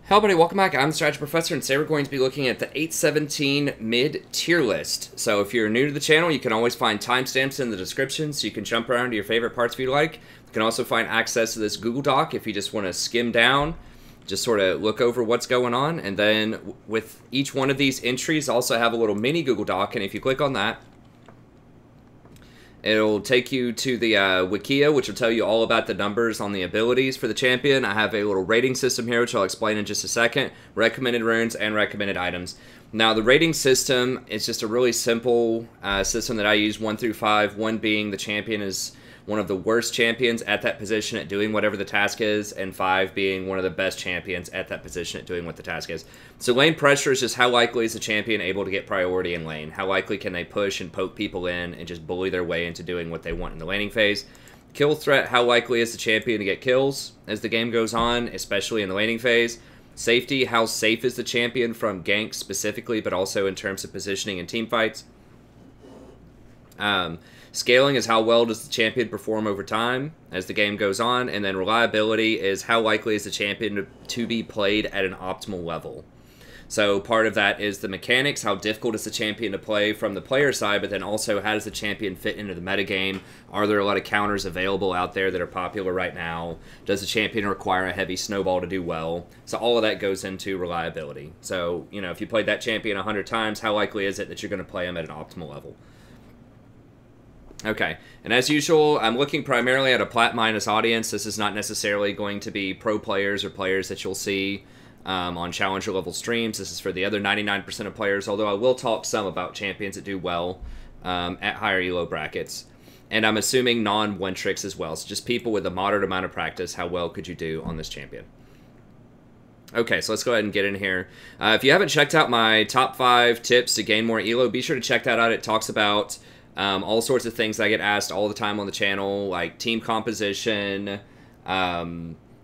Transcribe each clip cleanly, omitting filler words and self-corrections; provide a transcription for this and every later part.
Hello everybody, welcome back. I'm the Strategy Professor, and today we're going to be looking at the 817 mid-tier list. So if you're new to the channel, you can always find timestamps in the description, so you can jump around to your favorite parts if you like. You can also find access to this Google Doc if you just want to skim down, just sort of look over what's going on. And then with each one of these entries, I also have a little mini Google Doc, and if you click on that, it'll take you to the Wikia, which will tell you all about the numbers on the abilities for the champion. I have a little rating system here, which I'll explain in just a second. Recommended runes and recommended items. Now, the rating system is just a really simple system that I use 1 through 5. 1 being the champion is one of the worst champions at that position at doing whatever the task is, and 5 being one of the best champions at that position at doing what the task is. So lane pressure is just how likely is the champion able to get priority in lane? How likely can they push and poke people in and just bully their way into doing what they want in the laning phase? Kill threat, how likely is the champion to get kills as the game goes on, especially in the laning phase? Safety, how safe is the champion from ganks specifically, but also in terms of positioning and team fights? Scaling is how well does the champion perform over time as the game goes on, and then reliability is how likely is the champion to be played at an optimal level. So part of that is the mechanics, how difficult is the champion to play from the player side, but then also how does the champion fit into the metagame? Are there a lot of counters available out there that are popular right now? Does the champion require a heavy snowball to do well? So all of that goes into reliability. So, you know, if you played that champion 100 times, how likely is it that you're going to play him at an optimal level? Okay, and as usual, I'm looking primarily at a plat-minus audience. This is not necessarily going to be pro players or players that you'll see on challenger level streams. This is for the other 99% of players, although I will talk some about champions that do well at higher elo brackets. And I'm assuming non-one tricks as well, so just people with a moderate amount of practice, how well could you do on this champion? Okay, so let's go ahead and get in here. If you haven't checked out my top 5 tips to gain more elo, be sure to check that out. It talks about all sorts of things I get asked all the time on the channel, like team composition,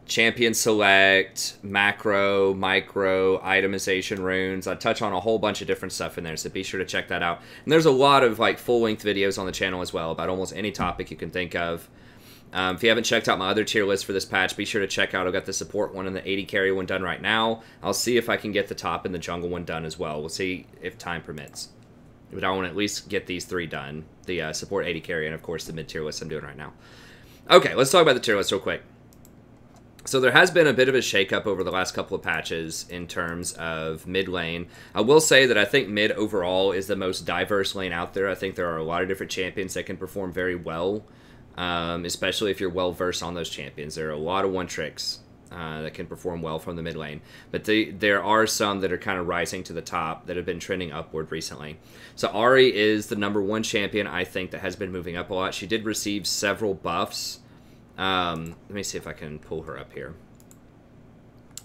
champion select, macro, micro, itemization runes. I touch on a whole bunch of different stuff in there, so be sure to check that out. And there's a lot of like full-length videos on the channel as well about almost any topic you can think of. If you haven't checked out my other tier list for this patch, be sure to check out. I've got the support one and the 80 carry one done right now. I'll see if I can get the top and the jungle one done as well. We'll see if time permits. But I want to at least get these 3 done. The support 80 carry and, of course, the mid-tier list I'm doing right now. Okay, let's talk about the tier list real quick. So there has been a bit of a shakeup over the last couple of patches in terms of mid lane. I will say that I think mid overall is the most diverse lane out there. I think there are a lot of different champions that can perform very well, especially if you're well-versed on those champions. There are a lot of one-tricks that can perform well from the mid lane. But there are some that are kind of rising to the top that have been trending upward recently. So Ahri is the #1 champion, I think, that has been moving up a lot. She did receive several buffs. Let me see if I can pull her up here.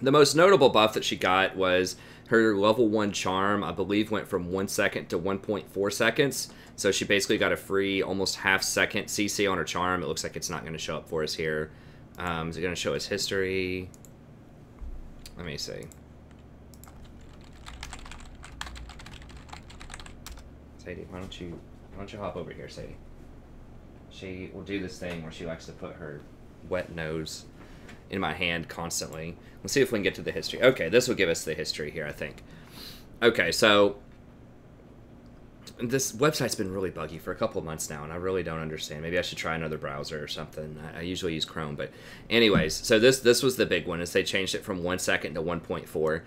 The most notable buff that she got was her level 1 charm, I believe, went from 1 second to 1.4 seconds. So she basically got a free almost half-second CC on her charm. It looks like it's not going to show up for us here. Is it going to show us history? Let me see. Sadie, why don't you hop over here, Sadie? She will do this thing where she likes to put her wet nose in my hand constantly. Let's see if we can get to the history. Okay, this will give us the history here, I think. Okay, so this website's been really buggy for a couple of months now, and I really don't understand. Maybe I should try another browser or something. I usually use Chrome, but anyways, so this was the big one, is they changed it from 1 second to 1.4,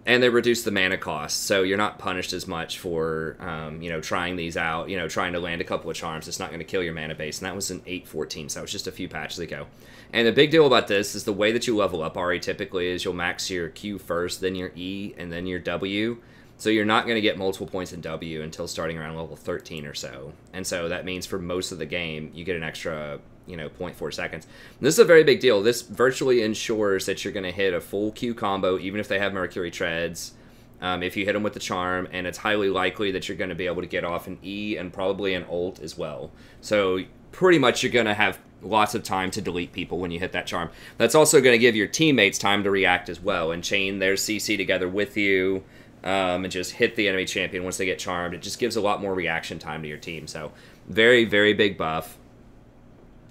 and they reduced the mana cost, so you're not punished as much for, you know, trying these out, you know, trying to land a couple of charms. It's not going to kill your mana base, and that was in 8.14, so that was just a few patches ago. And the big deal about this is the way that you level up Ahri typically is you'll max your Q first, then your E, and then your W. So you're not going to get multiple points in W until starting around level 13 or so. And so that means for most of the game, you get an extra, you know, 0.4 seconds. And this is a very big deal. This virtually ensures that you're going to hit a full Q combo, even if they have Mercury Treads, if you hit them with the charm, and it's highly likely that you're going to be able to get off an E and probably an ult as well. So pretty much you're going to have lots of time to delete people when you hit that charm. That's also going to give your teammates time to react as well and chain their CC together with you. And just hit the enemy champion once they get charmed. It just gives a lot more reaction time to your team. So very, very big buff.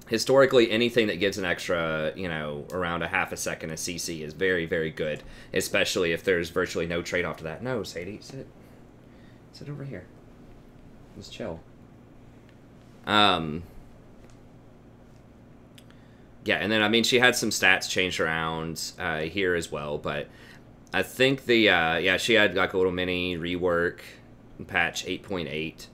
historically, anything that gives an extra, you know, around a half a second of CC is very, very good, especially if there's virtually no trade-off to that. No, Sadie, sit. Sit over here. Let's chill. Yeah, and then, I mean, she had some stats changed around here as well, but I think the, yeah, she had like a little mini rework in patch 8.8.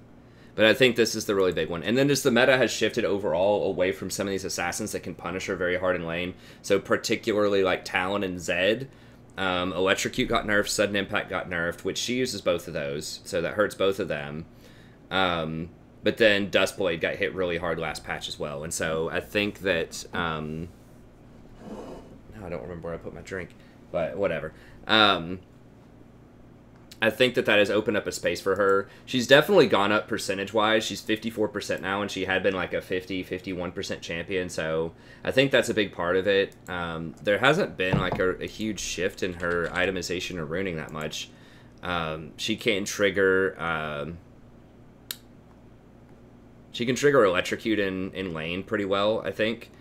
But I think this is the really big one. And then just the meta has shifted overall away from some of these assassins that can punish her very hard in lane. So particularly like Talon and Zed. Electrocute got nerfed, Sudden Impact got nerfed, which she uses both of those. So that hurts both of them. But then Duskblade got hit really hard last patch as well. And so I think that... now I don't remember where I put my drink. But whatever. I think that has opened up a space for her. She's definitely gone up percentage-wise. She's 54% now, and she had been like a 51% champion, so I think that's a big part of it. There hasn't been like a huge shift in her itemization or runing that much. She can trigger... she can trigger Electrocute in lane pretty well, I think.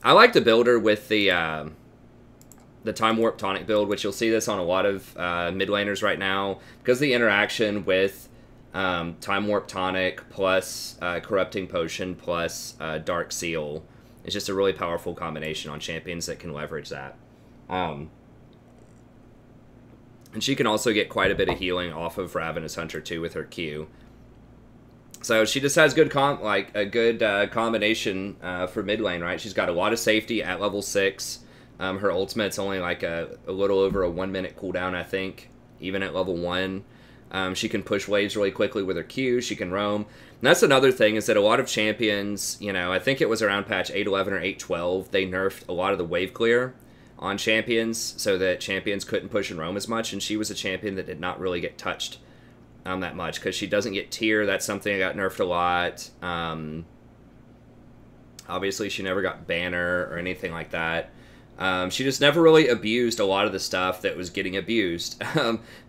I like to build her with the Time Warp Tonic build, which you'll see this on a lot of mid laners right now, because the interaction with Time Warp Tonic plus Corrupting Potion plus Dark Seal is just a really powerful combination on champions that can leverage that. And she can also get quite a bit of healing off of Ravenous Hunter too with her Q. So she just has good a good combination for mid lane, right? She's got a lot of safety at level 6. Her ultimate's only like a little over a 1 minute cooldown, I think, even at level 1. She can push waves really quickly with her Q. She can roam. And that's another thing, is that a lot of champions, you know, I think it was around patch 8.11 or 8.12, they nerfed a lot of the wave clear on champions so that champions couldn't push and roam as much. And she was a champion that did not really get touched that much because she doesn't get tier. That's something that got nerfed a lot. Obviously, she never got banner or anything like that. She just never really abused a lot of the stuff that was getting abused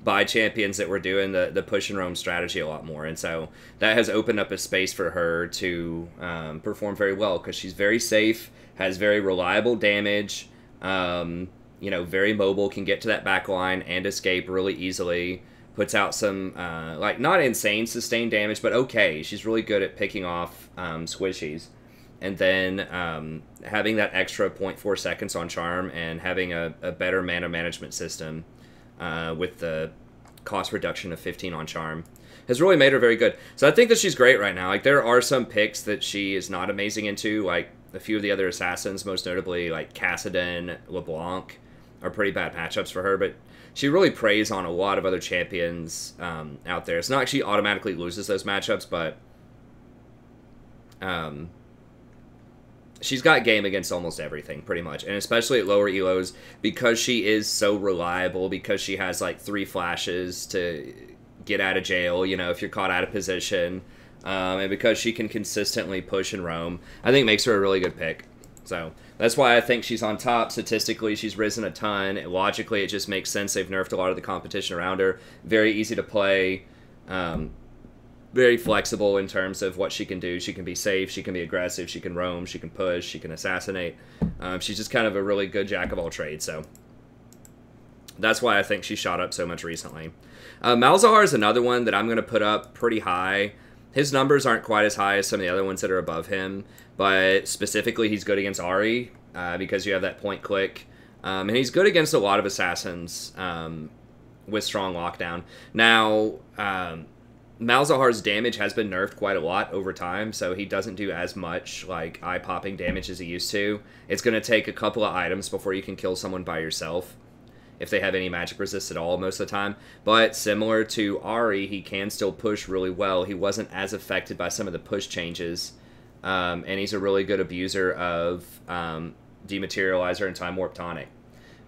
by champions that were doing the push and roam strategy a lot more. And so that has opened up a space for her to perform very well because she's very safe, has very reliable damage, you know, very mobile, can get to that back line and escape really easily, puts out some, like, not insane sustained damage, but okay. She's really good at picking off squishies. And then having that extra 0.4 seconds on Charm and having a better mana management system with the cost reduction of 15 on Charm has really made her very good. So I think that she's great right now. Like, there are some picks that she is not amazing into, like a few of the other assassins, most notably like Kassadin, Leblanc, are pretty bad matchups for her, but she really preys on a lot of other champions out there. It's not like she automatically loses those matchups, but... she's got game against almost everything, pretty much. And especially at lower elos, because she is so reliable, because she has, like, 3 flashes to get out of jail, you know, if you're caught out of position, and because she can consistently push and roam, I think makes her a really good pick. So, that's why I think she's on top. Statistically, she's risen a ton. Logically, it just makes sense. They've nerfed a lot of the competition around her. Very easy to play. Very flexible in terms of what she can do. She can be safe, she can be aggressive, she can roam, she can push, she can assassinate. She's just kind of a really good jack of all trades, so that's why I think she shot up so much recently. Malzahar is another one that I'm going to put up pretty high. His numbers aren't quite as high as some of the other ones that are above him, but specifically he's good against Ahri because you have that point click. And he's good against a lot of assassins with strong lockdown. Now, Malzahar's damage has been nerfed quite a lot over time, so he doesn't do as much like eye-popping damage as he used to. It's going to take a couple of items before you can kill someone by yourself, if they have any magic resist at all most of the time. But similar to Ahri, he can still push really well. He wasn't as affected by some of the push changes, and he's a really good abuser of Dematerializer and Time Warp Tonic.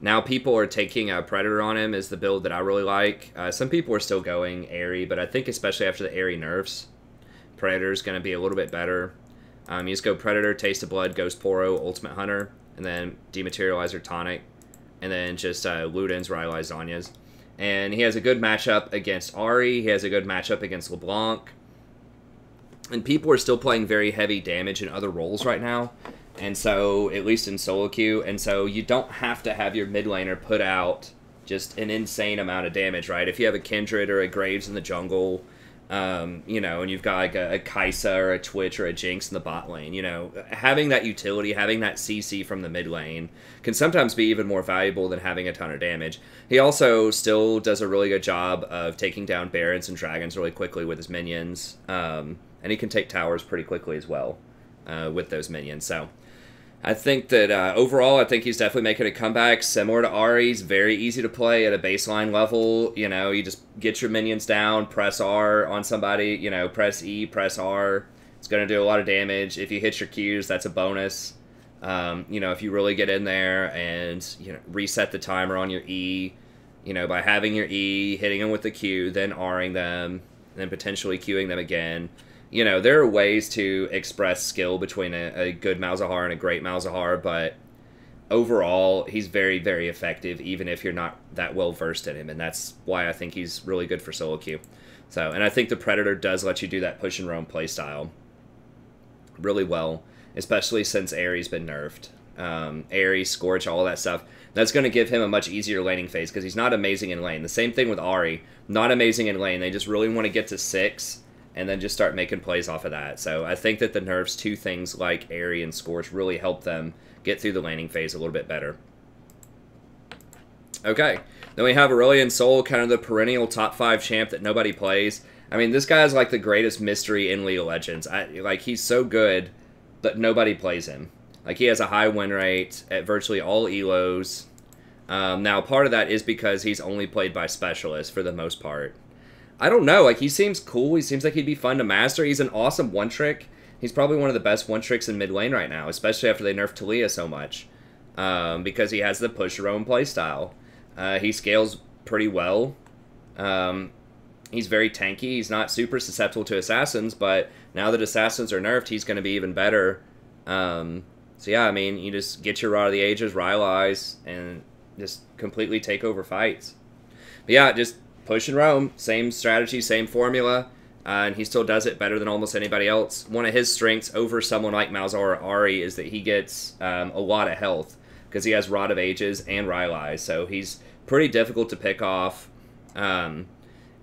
Now people are taking a Predator on him is the build that I really like. Some people are still going Ahri, but I think especially after the Ahri nerfs, Predator's going to be a little bit better. You just go Predator, Taste of Blood, Ghost Poro, Ultimate Hunter, and then Dematerializer Tonic, and then just Ludens, Rylai's, Zhonya's. And he has a good matchup against Ahri. He has a good matchup against LeBlanc. And people are still playing very heavy damage in other roles right now. And so, at least in solo queue, and so you don't have to have your mid laner put out just an insane amount of damage, right? If you have a Kindred or a Graves in the jungle, you know, and you've got like a Kai'Sa or a Twitch or a Jinx in the bot lane, you know, having that utility, having that CC from the mid lane can sometimes be even more valuable than having a ton of damage. He also still does a really good job of taking down Barons and Dragons really quickly with his minions, and he can take towers pretty quickly as well with those minions, so... I think that overall, I think he's definitely making a comeback. Similar to Ahri, he's very easy to play at a baseline level. You know, you just get your minions down, press R on somebody, you know, press E, press R. It's going to do a lot of damage. If you hit your Qs, that's a bonus. You know, if you really get in there and, you know, reset the timer on your E, you know, by having your E, hitting them with the Q, then R'ing them, then potentially Qing them again. You know, there are ways to express skill between a good Malzahar and a great Malzahar, but overall, he's very, very effective, even if you're not that well versed in him, and that's why I think he's really good for solo queue. So, and I think the Predator does let you do that push and roam playstyle really well, especially since Ahri's been nerfed. Ahri, Scorch, all that stuff. That's going to give him a much easier laning phase, because he's not amazing in lane. The same thing with Ahri, not amazing in lane. They just really want to get to 6, and then just start making plays off of that. So I think that the nerfs to things like Ahri and Scorch really help them get through the laning phase a little bit better. Okay, then we have Aurelion Sol, kind of the perennial top 5 champ that nobody plays. I mean, this guy's like the greatest mystery in League of Legends. Like, he's so good, but nobody plays him. Like, he has a high win rate at virtually all ELOs. Now, part of that is because he's only played by specialists for the most part. I don't know, like, he seems cool. He seems like he'd be fun to master. He's an awesome one-trick. He's probably one of the best one-tricks in mid lane right now, especially after they nerfed Taliyah so much, because he has the push-your-own playstyle. He scales pretty well. He's very tanky. He's not super susceptible to assassins, but now that assassins are nerfed, he's going to be even better. So yeah, I mean, you just get your Rod of the Ages, Ryze, and just completely take over fights. But yeah, just push and roam, same strategy, same formula, and he still does it better than almost anybody else. One of his strengths over someone like Malzahar or Ahri is that he gets a lot of health, because he has Rod of Ages and Ryze, so he's pretty difficult to pick off, and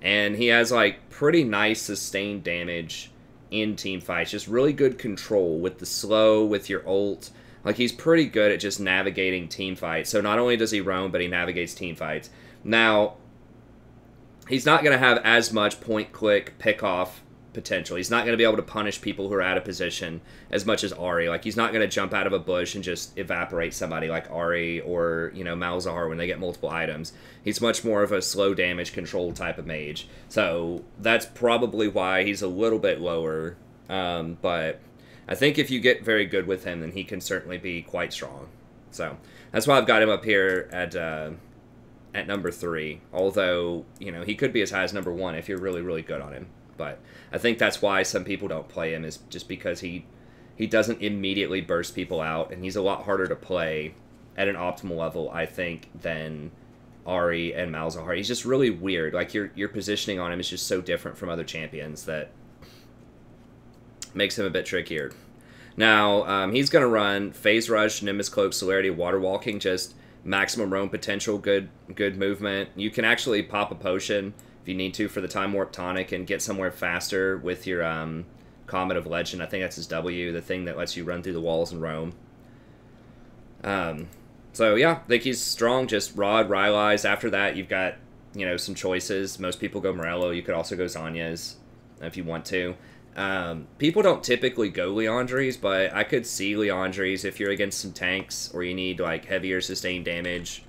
he has like pretty nice sustained damage in team fights, just really good control with the slow, with your ult. Like, he's pretty good at just navigating team fights, so not only does he roam, but he navigates team fights. Now, he's not going to have as much point-click pick-off potential. He's not going to be able to punish people who are out of position as much as Ahri. Like, he's not going to jump out of a bush and just evaporate somebody like Ahri or, you know, Malzahar when they get multiple items. He's much more of a slow damage control type of mage. So that's probably why he's a little bit lower. But I think if you get very good with him, then he can certainly be quite strong. So that's why I've got him up here at number 3, although, you know, he could be as high as number 1 if you're really, really good on him. But I think that's why some people don't play him, is just because he doesn't immediately burst people out, and he's a lot harder to play at an optimal level, I think, than Ahri and Malzahar. He's just really weird. Like, your positioning on him is just so different from other champions that makes him a bit trickier. Now, he's going to run Phase Rush, Nimbus Cloak, Celerity, Water Walking, just maximum roam potential, good movement. You can actually pop a potion if you need to for the Time Warp Tonic and get somewhere faster with your Comet of Legend. I think that's his W, the thing that lets you run through the walls and roam. So yeah, I think he's strong. Just Rod, Ryze. After that, you've got, you know, some choices. Most people go Morello. You could also go Zhonya's if you want to. People don't typically go Liandry's, but I could see Liandry's if you're against some tanks or you need like heavier sustained damage.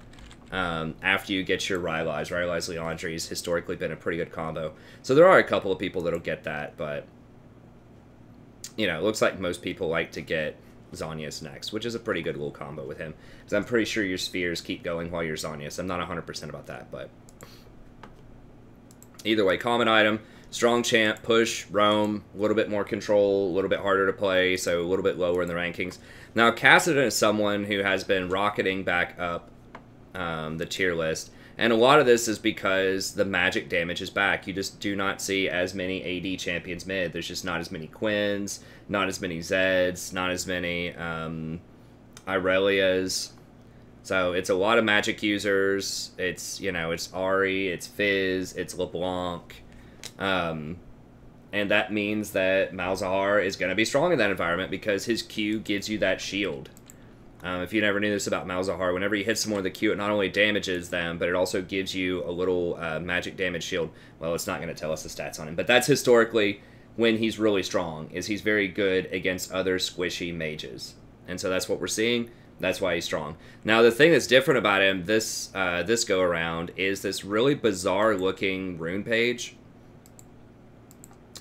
After you get your Ryze Liandry's historically been a pretty good combo. So there are a couple of people that'll get that, but you know, it looks like most people like to get Zhonya's next, which is a pretty good little combo with him. Because I'm pretty sure your spheres keep going while you're Zhonya's. I'm not 100% about that, but either way, common item. Strong champ, push, roam, a little bit more control, a little bit harder to play, so a little bit lower in the rankings. Now, Kassadin is someone who has been rocketing back up the tier list, And a lot of this is because the magic damage is back. You just do not see as many AD champions mid. There's just not as many Quins, not as many Zeds, not as many Aurelias. So it's a lot of magic users. It's, you know, it's Ahri, it's Fizz, it's Leblanc. And that means that Malzahar is going to be strong in that environment because his Q gives you that shield. If you never knew this about Malzahar, whenever you hit someone with a Q, it not only damages them, but it also gives you a little magic damage shield. Well, it's not going to tell us the stats on him, but that's historically when he's really strong, is he's very good against other squishy mages. And so that's what we're seeing. That's why he's strong. Now, the thing that's different about him this go-around is this really bizarre-looking rune page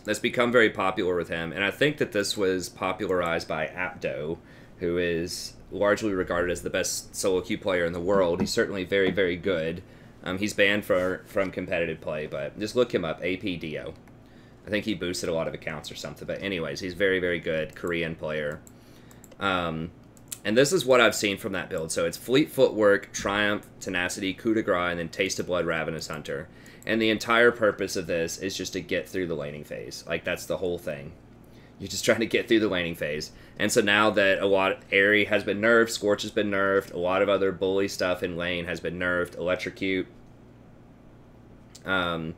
that's become very popular with him. And I think that this was popularized by Apto, who is largely regarded as the best solo queue player in the world. He's certainly very, very good. He's banned from competitive play, but just look him up, APDO. I think he boosted a lot of accounts or something. But anyways, he's very, very good, Korean player. And this is what I've seen from that build. So it's Fleet Footwork, Triumph, Tenacity, Coup de Grace, and then Taste of Blood, Ravenous Hunter. And the entire purpose of this is just to get through the laning phase. Like, that's the whole thing. You're just trying to get through the laning phase. And so now that Ahri has been nerfed, Scorch has been nerfed, a lot of other bully stuff in lane has been nerfed, Electrocute. Then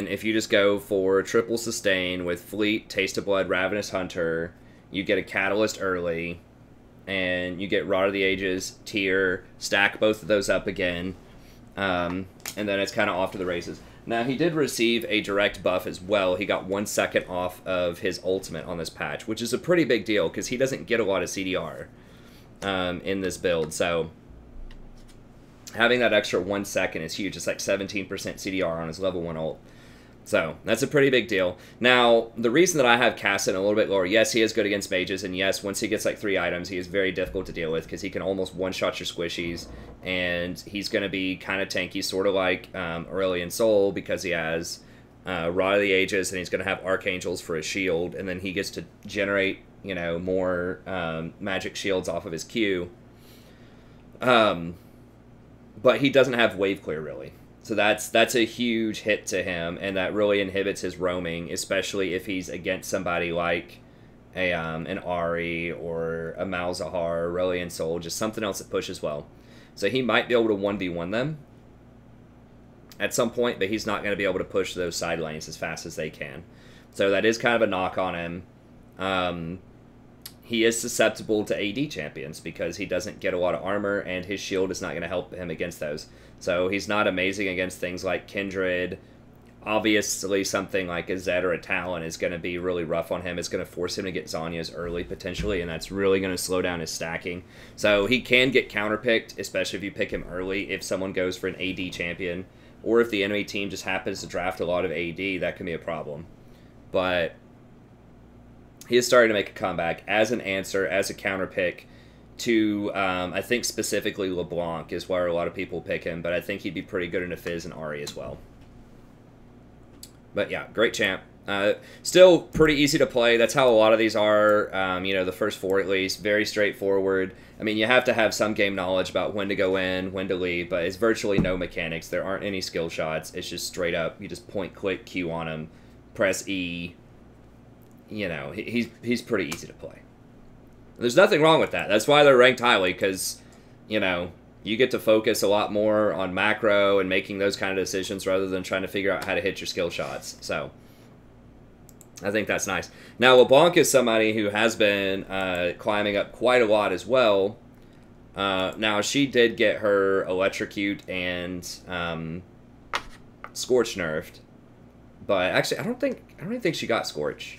if you just go for triple sustain with Fleet, Taste of Blood, Ravenous Hunter, you get a Catalyst early, and you get Rod of the Ages, Tier, stack both of those up again, and then it's kind of off to the races. Now, he did receive a direct buff as well. He got 1 second off of his ultimate on this patch, which is a pretty big deal because he doesn't get a lot of CDR in this build. So having that extra 1 second is huge. It's like 17% CDR on his level 1 ult. So that's a pretty big deal. Now, the reason that I have Kassadin a little bit lower, yes, he is good against mages, and yes, once he gets like 3 items, he is very difficult to deal with because he can almost one-shot your squishies, and he's going to be kind of tanky, sort of like Aurelion Sol, because he has Rod of the Ages, and he's going to have Archangels for his shield, and then he gets to generate, you know, more magic shields off of his Q. But he doesn't have wave clear, really. So that's a huge hit to him, and that really inhibits his roaming, especially if he's against somebody like an Ahri or a Malzahar, Aurelion Sol, just something else that pushes well. So he might be able to 1v1 them at some point, but he's not going to be able to push those side lanes as fast as they can. So that is kind of a knock on him. He is susceptible to AD champions because he doesn't get a lot of armor, and his shield is not going to help him against those. So he's not amazing against things like Kindred. Obviously, something like a Zed or a Talon is going to be really rough on him. It's going to force him to get Zhonya's early, potentially, and that's really going to slow down his stacking. So he can get counterpicked, especially if you pick him early, if someone goes for an AD champion, or if the enemy team just happens to draft a lot of AD, that can be a problem. But he is starting to make a comeback as an answer, as a counterpick to, I think specifically LeBlanc is where a lot of people pick him, but I think he'd be pretty good in a Fizz and Ahri as well. But yeah, great champ. Still pretty easy to play. That's how a lot of these are, you know, the first 4 at least. Very straightforward. I mean, you have to have some game knowledge about when to go in, when to leave, but it's virtually no mechanics. There aren't any skill shots. It's just straight up, you just point, click, Q on him, press E. You know, he's pretty easy to play. There's nothing wrong with that. That's why they're ranked highly, because, you know, you get to focus a lot more on macro and making those kind of decisions rather than trying to figure out how to hit your skill shots. So I think that's nice. Now, LeBlanc is somebody who has been climbing up quite a lot as well. Now, she did get her Electrocute and Scorch nerfed. But actually, I don't even think she got Scorch.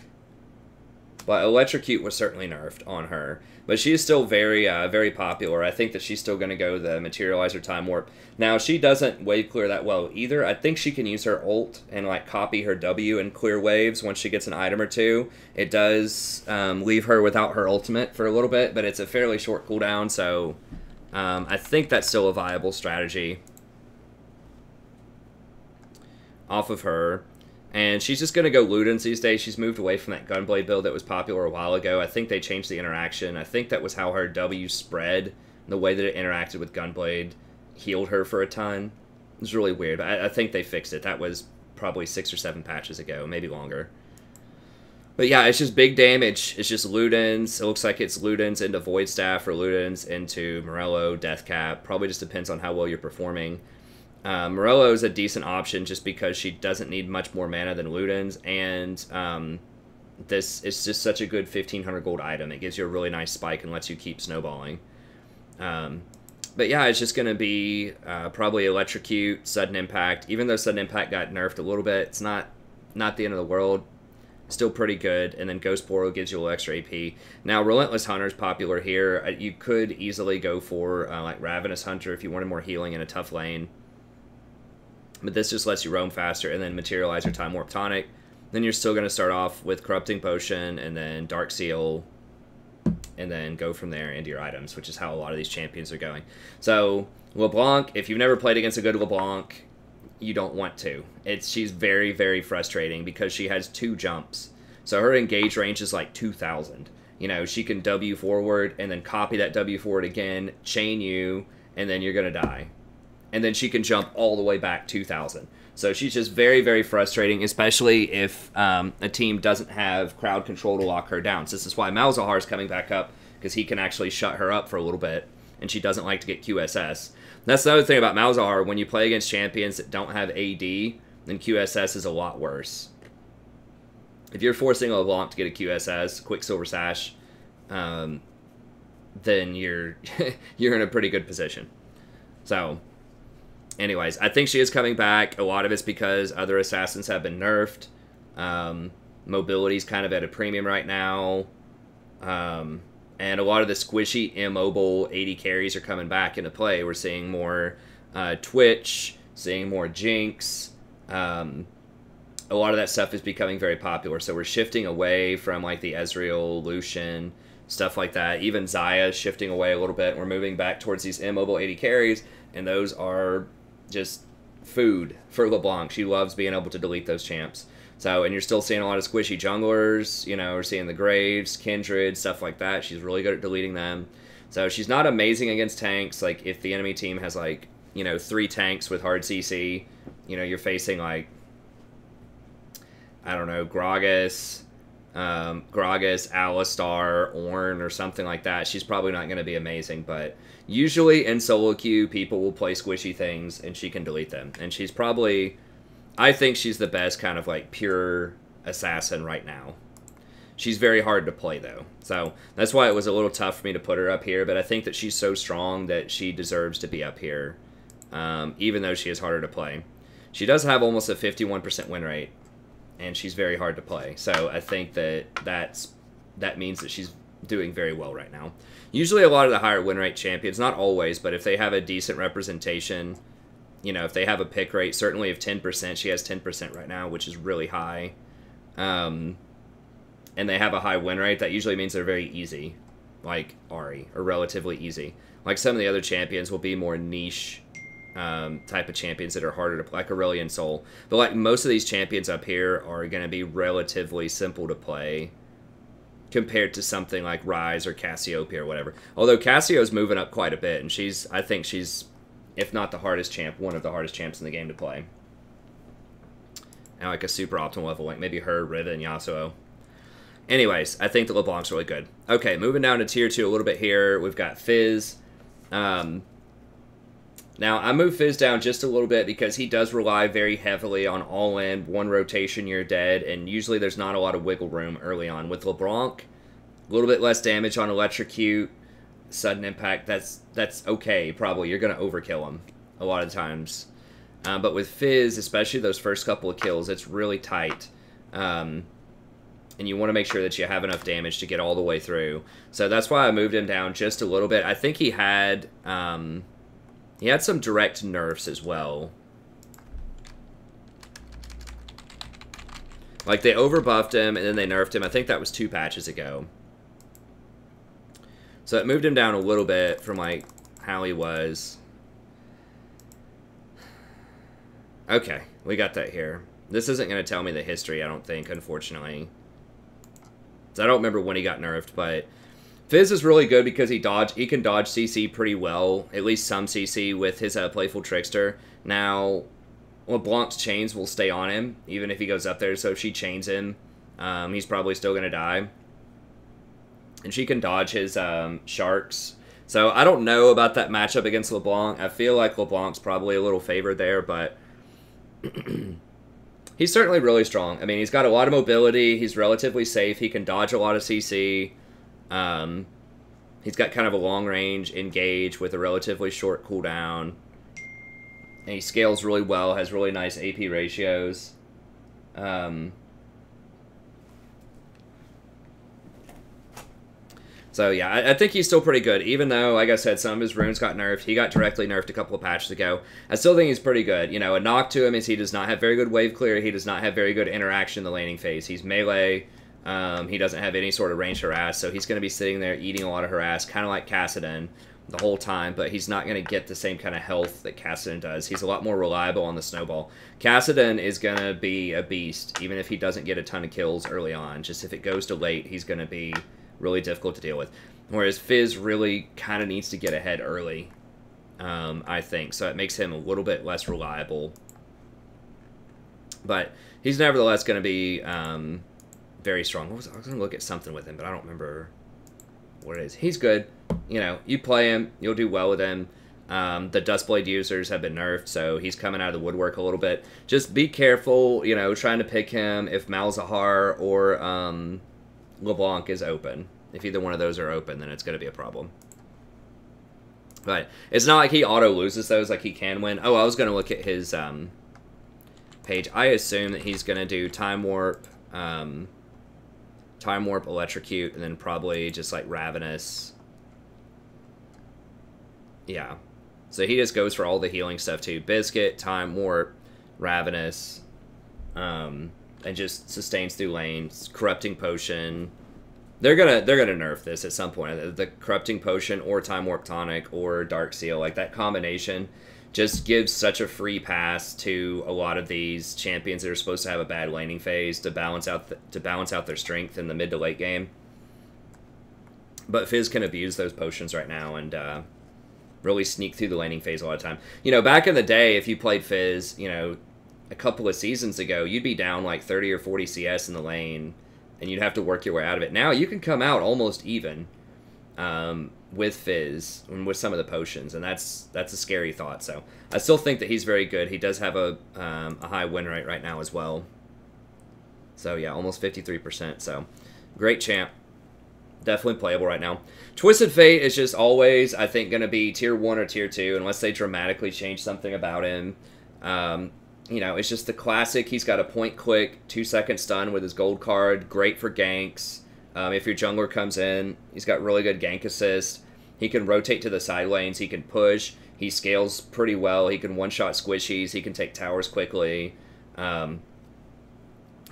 But Electrocute was certainly nerfed on her. But she is still very, very popular. I think that she's still going to go the Materializer Time Warp. Now, she doesn't wave clear that well either. I think she can use her ult and like copy her W and clear waves once she gets an item or two. It does leave her without her ultimate for a little bit, but it's a fairly short cooldown, so I think that's still a viable strategy off of her. And she's just going to go Ludens these days. She's moved away from that Gunblade build that was popular a while ago. I think they changed the interaction. I think that was how her W spread. The way that it interacted with Gunblade healed her for a ton. It's really weird. I think they fixed it. That was probably 6 or 7 patches ago, maybe longer. But yeah, it's just big damage. It's just Ludens. It looks like it's Ludens into Void Staff or Ludens into Morello, Deathcap. Probably just depends on how well you're performing. Morello is a decent option just because she doesn't need much more mana than Ludens, and this is just such a good 1500 gold item. It gives you a really nice spike and lets you keep snowballing. But yeah, it's just going to be probably Electrocute, Sudden Impact. Even though Sudden Impact got nerfed a little bit, it's not the end of the world. Still pretty good. And then Ghost Portal gives you a little extra AP. Now, Relentless Hunter is popular here. You could easily go for like Ravenous Hunter if you wanted more healing in a tough lane. But this just lets you roam faster, and then Materializer Time Warp Tonic. Then you're still going to start off with Corrupting Potion, and then Dark Seal, and then go from there into your items, which is how a lot of these champions are going. So, Leblanc, if you've never played against a good Leblanc, you don't want to. She's very, very frustrating because she has 2 jumps. So her engage range is like 2,000. You know, she can W forward and then copy that W forward again, chain you, and then you're going to die. And then she can jump all the way back 2,000. So she's just very, very frustrating, especially if a team doesn't have crowd control to lock her down. So this is why Malzahar is coming back up, because he can actually shut her up for a little bit, and she doesn't like to get QSS. That's the other thing about Malzahar. When you play against champions that don't have AD, then QSS is a lot worse. If you're forcing a LeBlanc to get a QSS, Quicksilver Sash, then you're you're in a pretty good position. So, anyways, I think she is coming back. A lot of it's because other assassins have been nerfed. Mobility's kind of at a premium right now. And a lot of the squishy, immobile 80 carries are coming back into play. We're seeing more Twitch, seeing more Jinx. A lot of that stuff is becoming very popular. So we're shifting away from like the Ezreal, Lucian, stuff like that. Even Xayah is shifting away a little bit. We're moving back towards these immobile 80 carries, and those are just food for LeBlanc. She loves being able to delete those champs. So, and you're still seeing a lot of squishy junglers, you know, we're seeing the Graves, Kindred, stuff like that. She's really good at deleting them. So she's not amazing against tanks. Like, if the enemy team has, like, you know, 3 tanks with hard CC, you know, you're facing, like, I don't know, Gragas, Alistar, Ornn, or something like that. She's probably not going to be amazing, but usually in solo queue, people will play squishy things, and she can delete them. And she's probably... I think she's the best kind of, like, pure assassin right now. She's very hard to play, though. So that's why it was a little tough for me to put her up here, but I think that she's so strong that she deserves to be up here, even though she is harder to play. She does have almost a 51% win rate, and she's very hard to play. So I think that means that she's doing very well right now. Usually a lot of the higher win rate champions, not always, but if they have a decent representation... You know, if they have a pick rate, certainly of 10%, she has 10% right now, which is really high. And they have a high win rate, that usually means they're very easy, like Ahri, or relatively easy. Like some of the other champions will be more niche type of champions that are harder to play, like Aurelion Sol. But like most of these champions up here are going to be relatively simple to play compared to something like Ryze or Cassiopeia or whatever. Although Cassio's moving up quite a bit, and I think she's... if not the hardest champ, one of the hardest champs in the game to play. And like a super optimal level, like maybe her, Riven, and Yasuo. Anyways, I think the LeBlanc's really good. Okay, moving down to tier 2 a little bit here. We've got Fizz. Now, I moved Fizz down just a little bit because he does rely very heavily on all-in, 1 rotation, you're dead, and usually there's not a lot of wiggle room early on. With LeBlanc, a little bit less damage on Electrocute, Sudden Impact, that's okay, probably. You're going to overkill him a lot of times. But with Fizz, especially those first couple of kills, it's really tight. And you want to make sure that you have enough damage to get all the way through. So that's why I moved him down just a little bit. I think he had some direct nerfs as well. Like, they overbuffed him, and then they nerfed him. I think that was 2 patches ago. So it moved him down a little bit from, like, how he was. Okay, we got that here. This isn't going to tell me the history, I don't think, unfortunately. So I don't remember when he got nerfed, but Fizz is really good because he can dodge CC pretty well, at least some CC with his Playful Trickster. Now, Leblanc's chains will stay on him, even if he goes up there, so if she chains him, he's probably still going to die. And she can dodge his sharks. So I don't know about that matchup against LeBlanc. I feel like LeBlanc's probably a little favored there, but he's certainly really strong. I mean, he's got a lot of mobility. He's relatively safe. He can dodge a lot of CC. He's got kind of a long-range engage with a relatively short cooldown. And he scales really well, has really nice AP ratios. So yeah, I think he's still pretty good. Even though, like I said, some of his runes got nerfed. He got directly nerfed a couple of patches ago. I still think he's pretty good. You know, a knock to him is he does not have very good wave clear. He does not have very good interaction in the laning phase. He's melee. He doesn't have any sort of range harass, so he's going to be sitting there eating a lot of harass, kind of like Kassadin the whole time, but he's not going to get the same kind of health that Kassadin does. He's a lot more reliable on the snowball. Kassadin is going to be a beast, even if he doesn't get a ton of kills early on. Just if it goes to late, he's going to be really difficult to deal with. Whereas Fizz really kind of needs to get ahead early, I think. So it makes him a little bit less reliable. But he's nevertheless going to be very strong. I was going to look at something with him, but I don't remember what it is. He's good. You know, you play him, you'll do well with him. The Dustblade users have been nerfed, so he's coming out of the woodwork a little bit. Just be careful, you know, trying to pick him if Malzahar or LeBlanc is open. If either one of those are open, then it's going to be a problem. But it's not like he auto-loses those, like he can win. Oh, I was going to look at his page. I assume that he's going to do Time Warp, Electrocute, and then probably just like Ravenous. Yeah. So he just goes for all the healing stuff too. Biscuit, Time Warp, Ravenous, and just sustains through lanes. Corrupting Potion. They're gonna nerf this at some point. The Corrupting Potion or Time Warp Tonic or Dark Seal, like that combination just gives such a free pass to a lot of these champions that are supposed to have a bad laning phase to balance out their strength in the mid to late game. But Fizz can abuse those potions right now and really sneak through the laning phase a lot of time. You know, back in the day, if you played Fizz, you know, a couple of seasons ago, you'd be down like 30 or 40 CS in the lane, and you'd have to work your way out of it. Now you can come out almost even with Fizz and with some of the potions, and that's a scary thought. So I still think that he's very good. He does have a high win rate right now as well. So yeah, almost 53%. So great champ. Definitely playable right now. Twisted Fate is just always, I think, going to be tier 1 or tier 2 unless they dramatically change something about him. You know, it's just the classic. He's got a point-click, 2-second stun with his gold card. Great for ganks. If your jungler comes in, he's got really good gank assist. He can rotate to the side lanes. He can push. He scales pretty well. He can one-shot squishies. He can take towers quickly.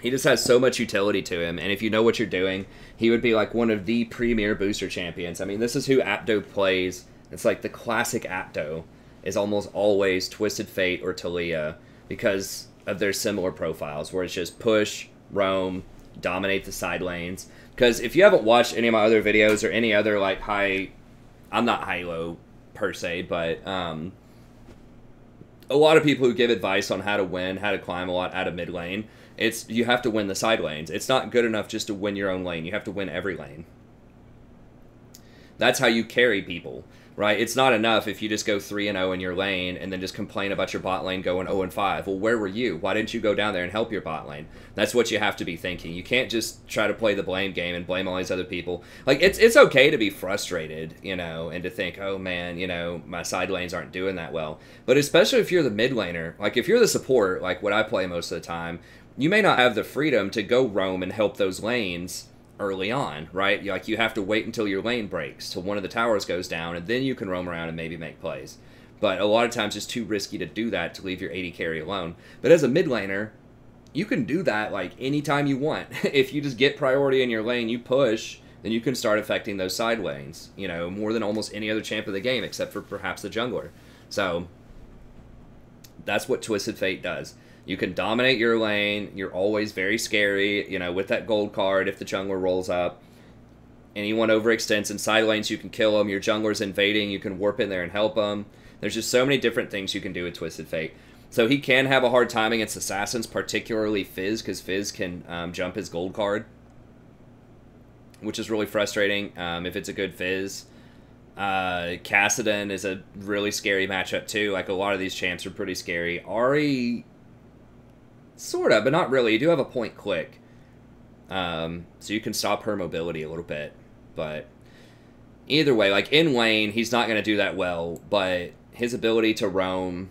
He just has so much utility to him, and if you know what you're doing, he would be like one of the premier booster champions. I mean, this is who Apto plays. It's like the classic Apto is almost always Twisted Fate or Taliyah because of their similar profiles, where it's just push, roam, dominate the side lanes. Because if you haven't watched any of my other videos or any other like I'm not high-low per se, but a lot of people who give advice on how to win, how to climb a lot out of mid lane, you have to win the side lanes. It's not good enough just to win your own lane. You have to win every lane. That's how you carry people, right? It's not enough if you just go 3-0 in your lane and then just complain about your bot lane going 0-5. Well, where were you? Why didn't you go down there and help your bot lane? That's what you have to be thinking. You can't just try to play the blame game and blame all these other people. Like, it's okay to be frustrated, you know, and to think, oh man, you know, my side lanes aren't doing that well. But especially if you're the mid laner, like if you're the support, like what I play most of the time, you may not have the freedom to go roam and help those lanes early on, right? Like, you have to wait until your lane breaks, till one of the towers goes down, and then you can roam around and maybe make plays. But a lot of times it's too risky to do that, to leave your AD carry alone. But as a mid laner, you can do that, like, anytime you want. If you just get priority in your lane, you push, then you can start affecting those side lanes, you know, more than almost any other champ of the game, except for perhaps the jungler. So, that's what Twisted Fate does. You can dominate your lane. You're always very scary, you know, with that gold card if the jungler rolls up. Anyone overextends in side lanes, you can kill them. Your jungler's invading, you can warp in there and help them. There's just so many different things you can do with Twisted Fate. So he can have a hard time against assassins, particularly Fizz, because Fizz can jump his gold card, which is really frustrating if it's a good Fizz. Kassadin is a really scary matchup too. Like, a lot of these champs are pretty scary. Ahri, sort of, but not really. You do have a point click. So you can stop her mobility a little bit. But either way, like, in lane, he's not going to do that well. But his ability to roam,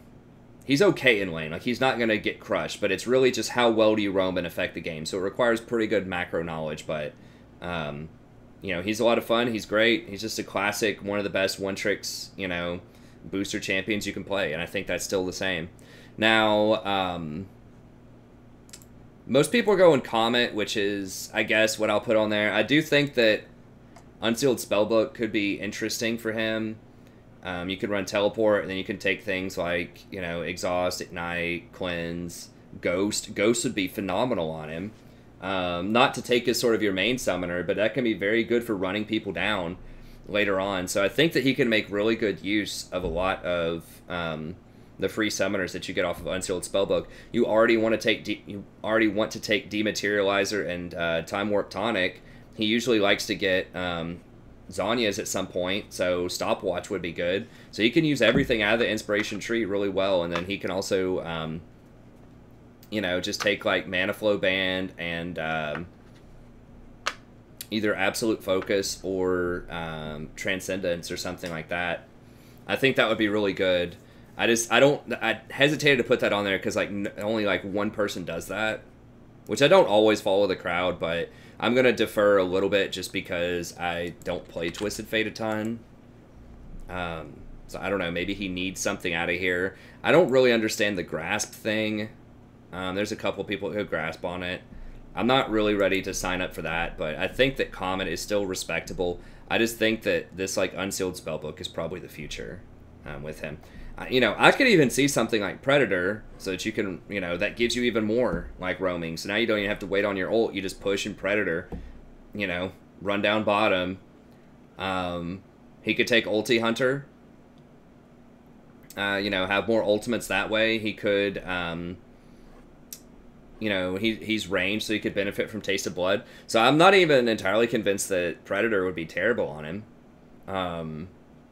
he's okay in lane. Like, he's not going to get crushed. But it's really just how well do you roam and affect the game. So it requires pretty good macro knowledge. But, you know, he's a lot of fun. He's great. He's just a classic, one of the best one-tricks, you know, booster champions you can play. And I think that's still the same. Now, most people are going Comet, which is, I guess, what I'll put on there. I do think that Unsealed Spellbook could be interesting for him. You could run Teleport, and then you can take things like, you know, Exhaust, Ignite, Cleanse, Ghost. Ghost would be phenomenal on him. Not to take as sort of your main summoner, but that can be very good for running people down later on. So I think that he can make really good use of a lot of the free summoners that you get off of Unsealed Spellbook. You already want to take Dematerializer and Time Warp Tonic. He usually likes to get Zhonya's at some point, so Stopwatch would be good. So he can use everything out of the Inspiration Tree really well, and then he can also, you know, just take, like, Mana Flow Band and either Absolute Focus or Transcendence or something like that. I think that would be really good. I hesitated to put that on there because, like, only, like, one person does that, which I don't always follow the crowd, but I'm going to defer a little bit just because I don't play Twisted Fate a ton. So I don't know, maybe he needs something out of here. I don't really understand the grasp thing. There's a couple people who grasp on it. I'm not really ready to sign up for that, but I think that Comet is still respectable. I just think that this, like, Unsealed Spellbook is probably the future with him. You know, I could even see something like Predator, so that you can, you know, that gives you even more, like, roaming. So now you don't even have to wait on your ult. You just push in Predator, you know, run down bottom. He could take Ulti Hunter, you know, have more ultimates that way. He could, you know, he's ranged, so he could benefit from Taste of Blood. So I'm not even entirely convinced that Predator would be terrible on him.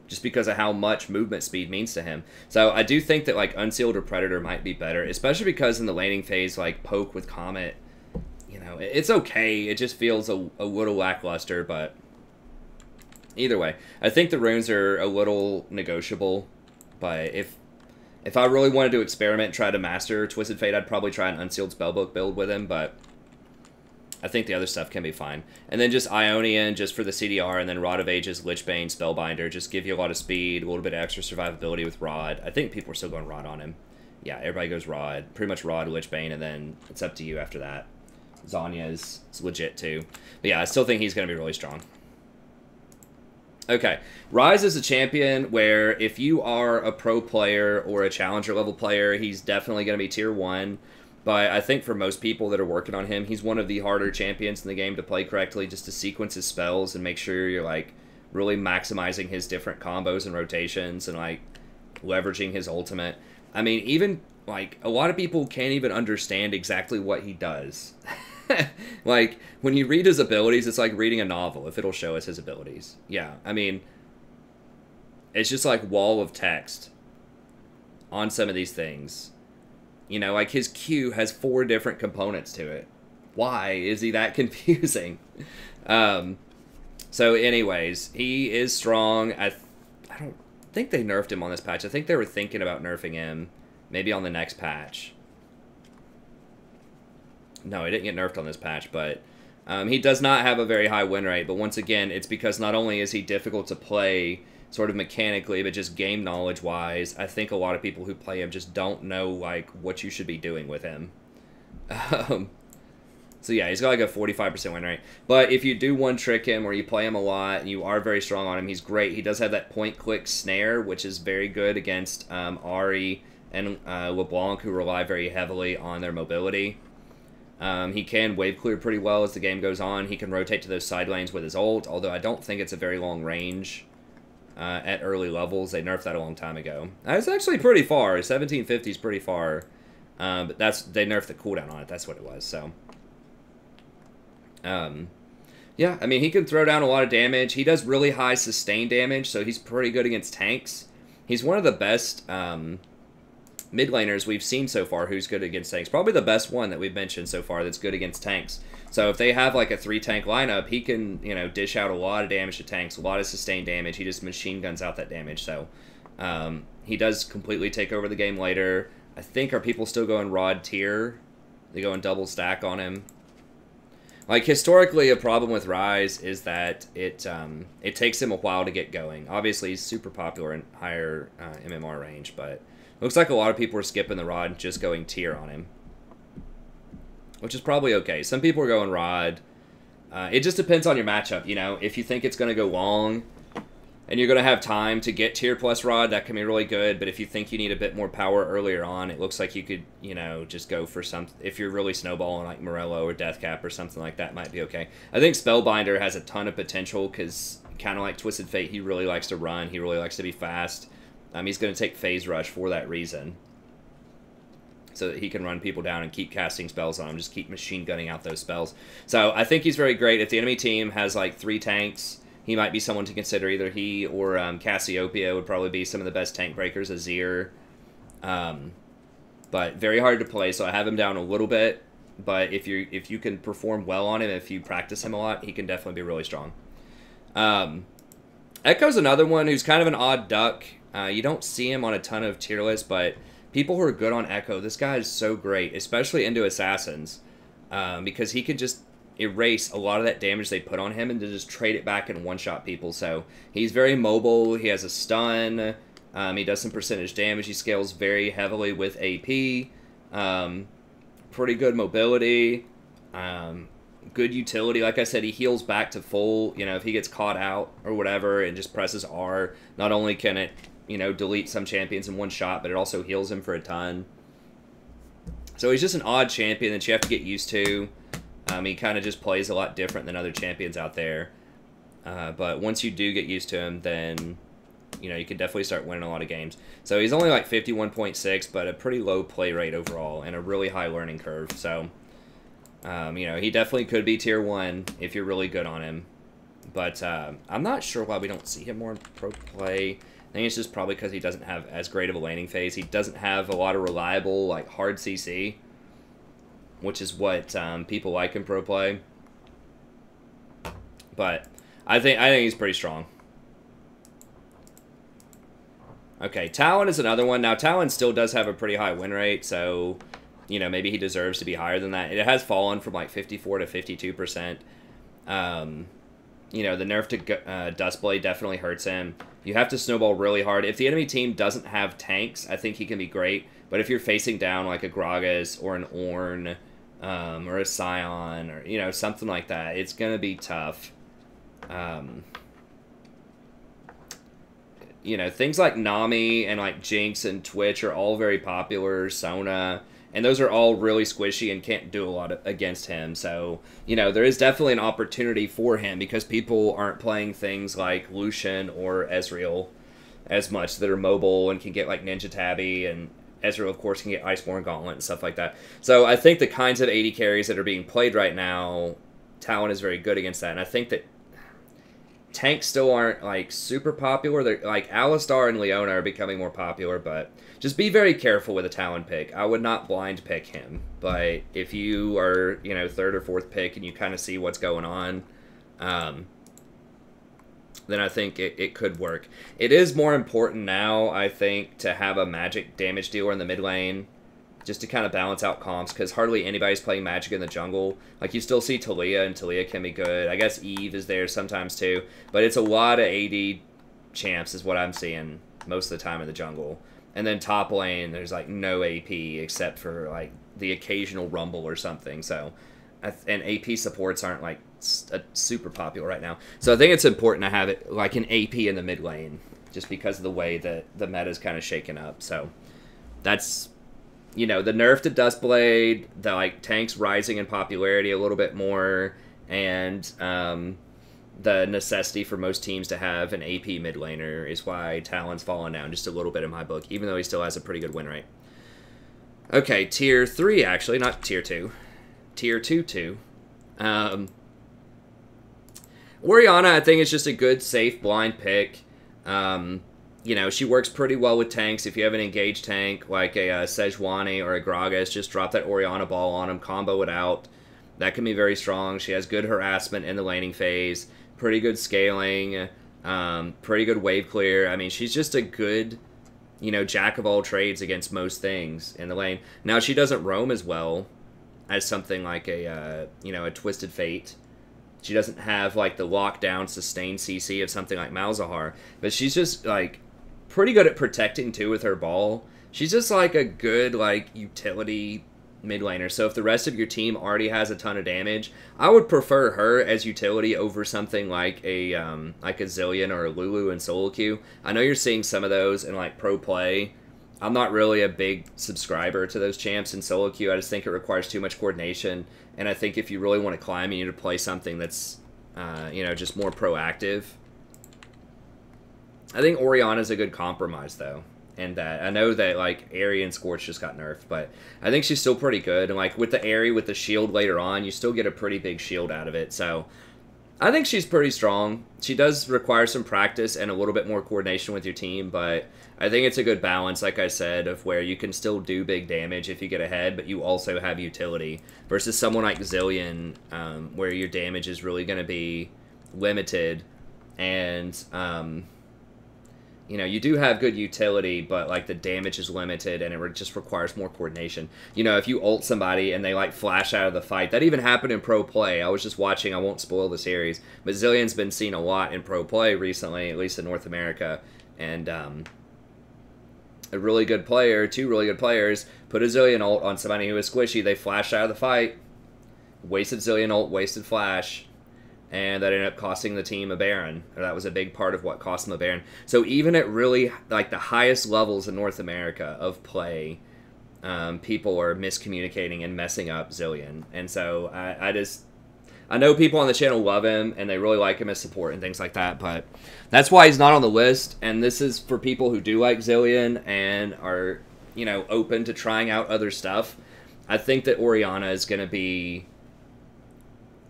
Just because of how much movement speed means to him. So I do think that, like, Unsealed or Predator might be better, especially because in the laning phase, like, Poke with Comet, you know, it's okay. It just feels a little lackluster, but either way, I think the runes are a little negotiable. But if I really wanted to experiment and try to master Twisted Fate, I'd probably try an Unsealed Spellbook build with him, but I think the other stuff can be fine. And then just Ionian, just for the CDR, and then Rod of Ages, Lichbane, Spellbinder, just give you a lot of speed, a little bit of extra survivability with Rod. I think people are still going Rod on him. Yeah, everybody goes Rod. Pretty much Rod, Lichbane, and then it's up to you after that. Zhonya is legit, too. But yeah, I still think he's going to be really strong. Okay, Ryze is a champion where if you are a pro player or a challenger level player, he's definitely going to be tier 1. But I think for most people that are working on him, he's one of the harder champions in the game to play correctly, just to sequence his spells and make sure you're, like, really maximizing his different combos and rotations and, like, leveraging his ultimate. I mean, even, like, a lot of people can't even understand exactly what he does. Like, when you read his abilities, it's like reading a novel, if it'll show us his abilities. Yeah, I mean, it's just like wall of text on some of these things. You know, like, his Q has 4 different components to it. Why is he that confusing? So anyways, he is strong. I don't think they nerfed him on this patch. I think they were thinking about nerfing him maybe on the next patch. No, he didn't get nerfed on this patch, but he does not have a very high win rate. But once again, it's because not only is he difficult to play sort of mechanically, but just game knowledge-wise, I think a lot of people who play him just don't know, like, what you should be doing with him. So yeah, he's got like a 45% win rate. But if you do one-trick him or you play him a lot and you are very strong on him, he's great. He does have that point-click snare, which is very good against Ahri and LeBlanc, who rely very heavily on their mobility. He can wave clear pretty well as the game goes on. He can rotate to those side lanes with his ult, although I don't think it's a very long range at early levels. They nerfed that a long time ago. It's actually pretty far. 1750 is pretty far, but they nerfed the cooldown on it. That's what it was. So, yeah, I mean, he can throw down a lot of damage. He does really high sustain damage, so he's pretty good against tanks. He's one of the best mid laners we've seen so far who's good against tanks. Probably the best one that we've mentioned so far that's good against tanks. So if they have like a 3-tank lineup, he can, you know, dish out a lot of damage to tanks, a lot of sustained damage. He just machine guns out that damage. So he does completely take over the game later. I think, are people still going Rod tier? They go in double stack on him. Like, historically, a problem with Ryze is that it takes him a while to get going. Obviously, he's super popular in higher MMR range, but looks like a lot of people are skipping the Rod and just going tier on him, which is probably okay. Some people are going Rod. It just depends on your matchup, you know. If you think it's going to go long and you're going to have time to get tier plus Rod, that can be really good. But if you think you need a bit more power earlier on, it looks like you could, you know, just go for some. If you're really snowballing like Morello or Deathcap or something like that, might be okay. I think Spellbinder has a ton of potential because, kind of like Twisted Fate, he really likes to run. He really likes to be fast. He's going to take Phase Rush for that reason, so that he can run people down and keep casting spells on them, just keep machine gunning out those spells. So I think he's very great. If the enemy team has like 3 tanks, he might be someone to consider. Either he or Cassiopeia would probably be some of the best tank breakers. Azir, but very hard to play. So I have him down a little bit. But if you can perform well on him, if you practice him a lot, he can definitely be really strong. Ekko's another one who's kind of an odd duck. You don't see him on a ton of tier lists, but people who are good on Ekko, this guy is so great, especially into Assassins, because he can just erase a lot of that damage they put on him and to just trade it back and one-shot people. So he's very mobile. He has a stun. He does some percentage damage. He scales very heavily with AP. Pretty good mobility. Good utility. Like I said, he heals back to full. You know, if he gets caught out or whatever and just presses R, not only can it, you know, delete some champions in one shot, but it also heals him for a ton. So he's just an odd champion that you have to get used to. He kind of just plays a lot different than other champions out there. But once you do get used to him, then, you know, you can definitely start winning a lot of games. So he's only like 51.6, but a pretty low play rate overall and a really high learning curve. So, you know, he definitely could be tier 1 if you're really good on him. But I'm not sure why we don't see him more in pro play. I think it's just probably because he doesn't have as great of a laning phase. He doesn't have a lot of reliable, like, hard CC, which is what people like in pro play. But I think he's pretty strong. Okay, Talon is another one. Now, Talon still does have a pretty high win rate, so, you know, maybe he deserves to be higher than that. It has fallen from, like, 54 to 52%. You know, the nerf to Dustblade definitely hurts him. You have to snowball really hard. If the enemy team doesn't have tanks, I think he can be great. But if you're facing down like a Gragas or an Ornn or a Scion or, you know, something like that, it's going to be tough. You know, things like Nami and like Jinx and Twitch are all very popular. Sona. And those are all really squishy and can't do a lot against him. So, you know, there is definitely an opportunity for him because people aren't playing things like Lucian or Ezreal as much that are mobile and can get like Ninja Tabby, and Ezreal, of course, can get Iceborne Gauntlet and stuff like that. So I think the kinds of AD carries that are being played right now, Talon is very good against that. And I think that tanks still aren't like super popular. They're like Alistar and Leona are becoming more popular, but just be very careful with a Talon pick. I would not blind pick him, but if you are, you know, 3rd or 4th pick and you kind of see what's going on, then I think it could work. It is more important now, I think, to have a magic damage dealer in the mid lane, just to kind of balance out comps, because hardly anybody's playing magic in the jungle. Like, you still see Taliyah, and Taliyah can be good. I guess Eve is there sometimes too, but it's a lot of AD champs is what I'm seeing most of the time in the jungle. And then top lane, there's like no AP except for like the occasional Rumble or something. So, and AP supports aren't like super popular right now. So I think it's important to have it like an AP in the mid lane, just because of the way that the meta is kind of shaken up. So that's you know, the nerf to Duskblade, the like tanks rising in popularity a little bit more, and the necessity for most teams to have an AP mid laner is why Talon's fallen down just a little bit in my book, even though he still has a pretty good win rate. Okay, tier 3 actually, not tier 2. Tier 2. Orianna, I think, is just a good, safe, blind pick. You know, she works pretty well with tanks. If you have an engaged tank, like a Sejuani or a Gragas, just drop that Orianna ball on him, combo it out. That can be very strong. She has good harassment in the laning phase, pretty good scaling, pretty good wave clear. I mean, she's just a good, you know, jack of all trades against most things in the lane. Now, she doesn't roam as well as something like a, you know, a Twisted Fate. She doesn't have, like, the lockdown, sustained CC of something like Malzahar. But she's just, like, pretty good at protecting, too, with her ball. She's just, like, a good, like, utility mid laner. So if the rest of your team already has a ton of damage, I would prefer her as utility over something like a Zilean or a Lulu in solo queue. I know you're seeing some of those in, like, pro play. I'm not really a big subscriber to those champs in solo queue. I just think it requires too much coordination. And I think if you really want to climb, you need to play something that's, you know, just more proactive. I think Orianna's a good compromise, though. And that I know that, like, Ahri and Scorch just got nerfed, but I think she's still pretty good. And, like, with the Ahri, with the shield later on, you still get a pretty big shield out of it. So I think she's pretty strong. She does require some practice and a little bit more coordination with your team, but I think it's a good balance, like I said, of where you can still do big damage if you get ahead, but you also have utility, versus someone like Zilean, where your damage is really going to be limited, and, you know, you do have good utility, but, like, the damage is limited, and it just requires more coordination. You know, if you ult somebody and they, like, flash out of the fight, that even happened in pro play. I was just watching, I won't spoil the series, but Zilean's been seen a lot in pro play recently, at least in North America, and, a really good player, two really good players, put a Zilean ult on somebody who was squishy, they flashed out of the fight, wasted Zilean ult, wasted flash, and that ended up costing the team a Baron. Or that was a big part of what cost them a Baron. So even at really, like, the highest levels in North America of play, people are miscommunicating and messing up Zilean. And so I know people on the channel love him, and they really like him as support and things like that, but that's why he's not on the list, and this is for people who do like Zilean and are, you know, open to trying out other stuff. I think that Orianna is going to be,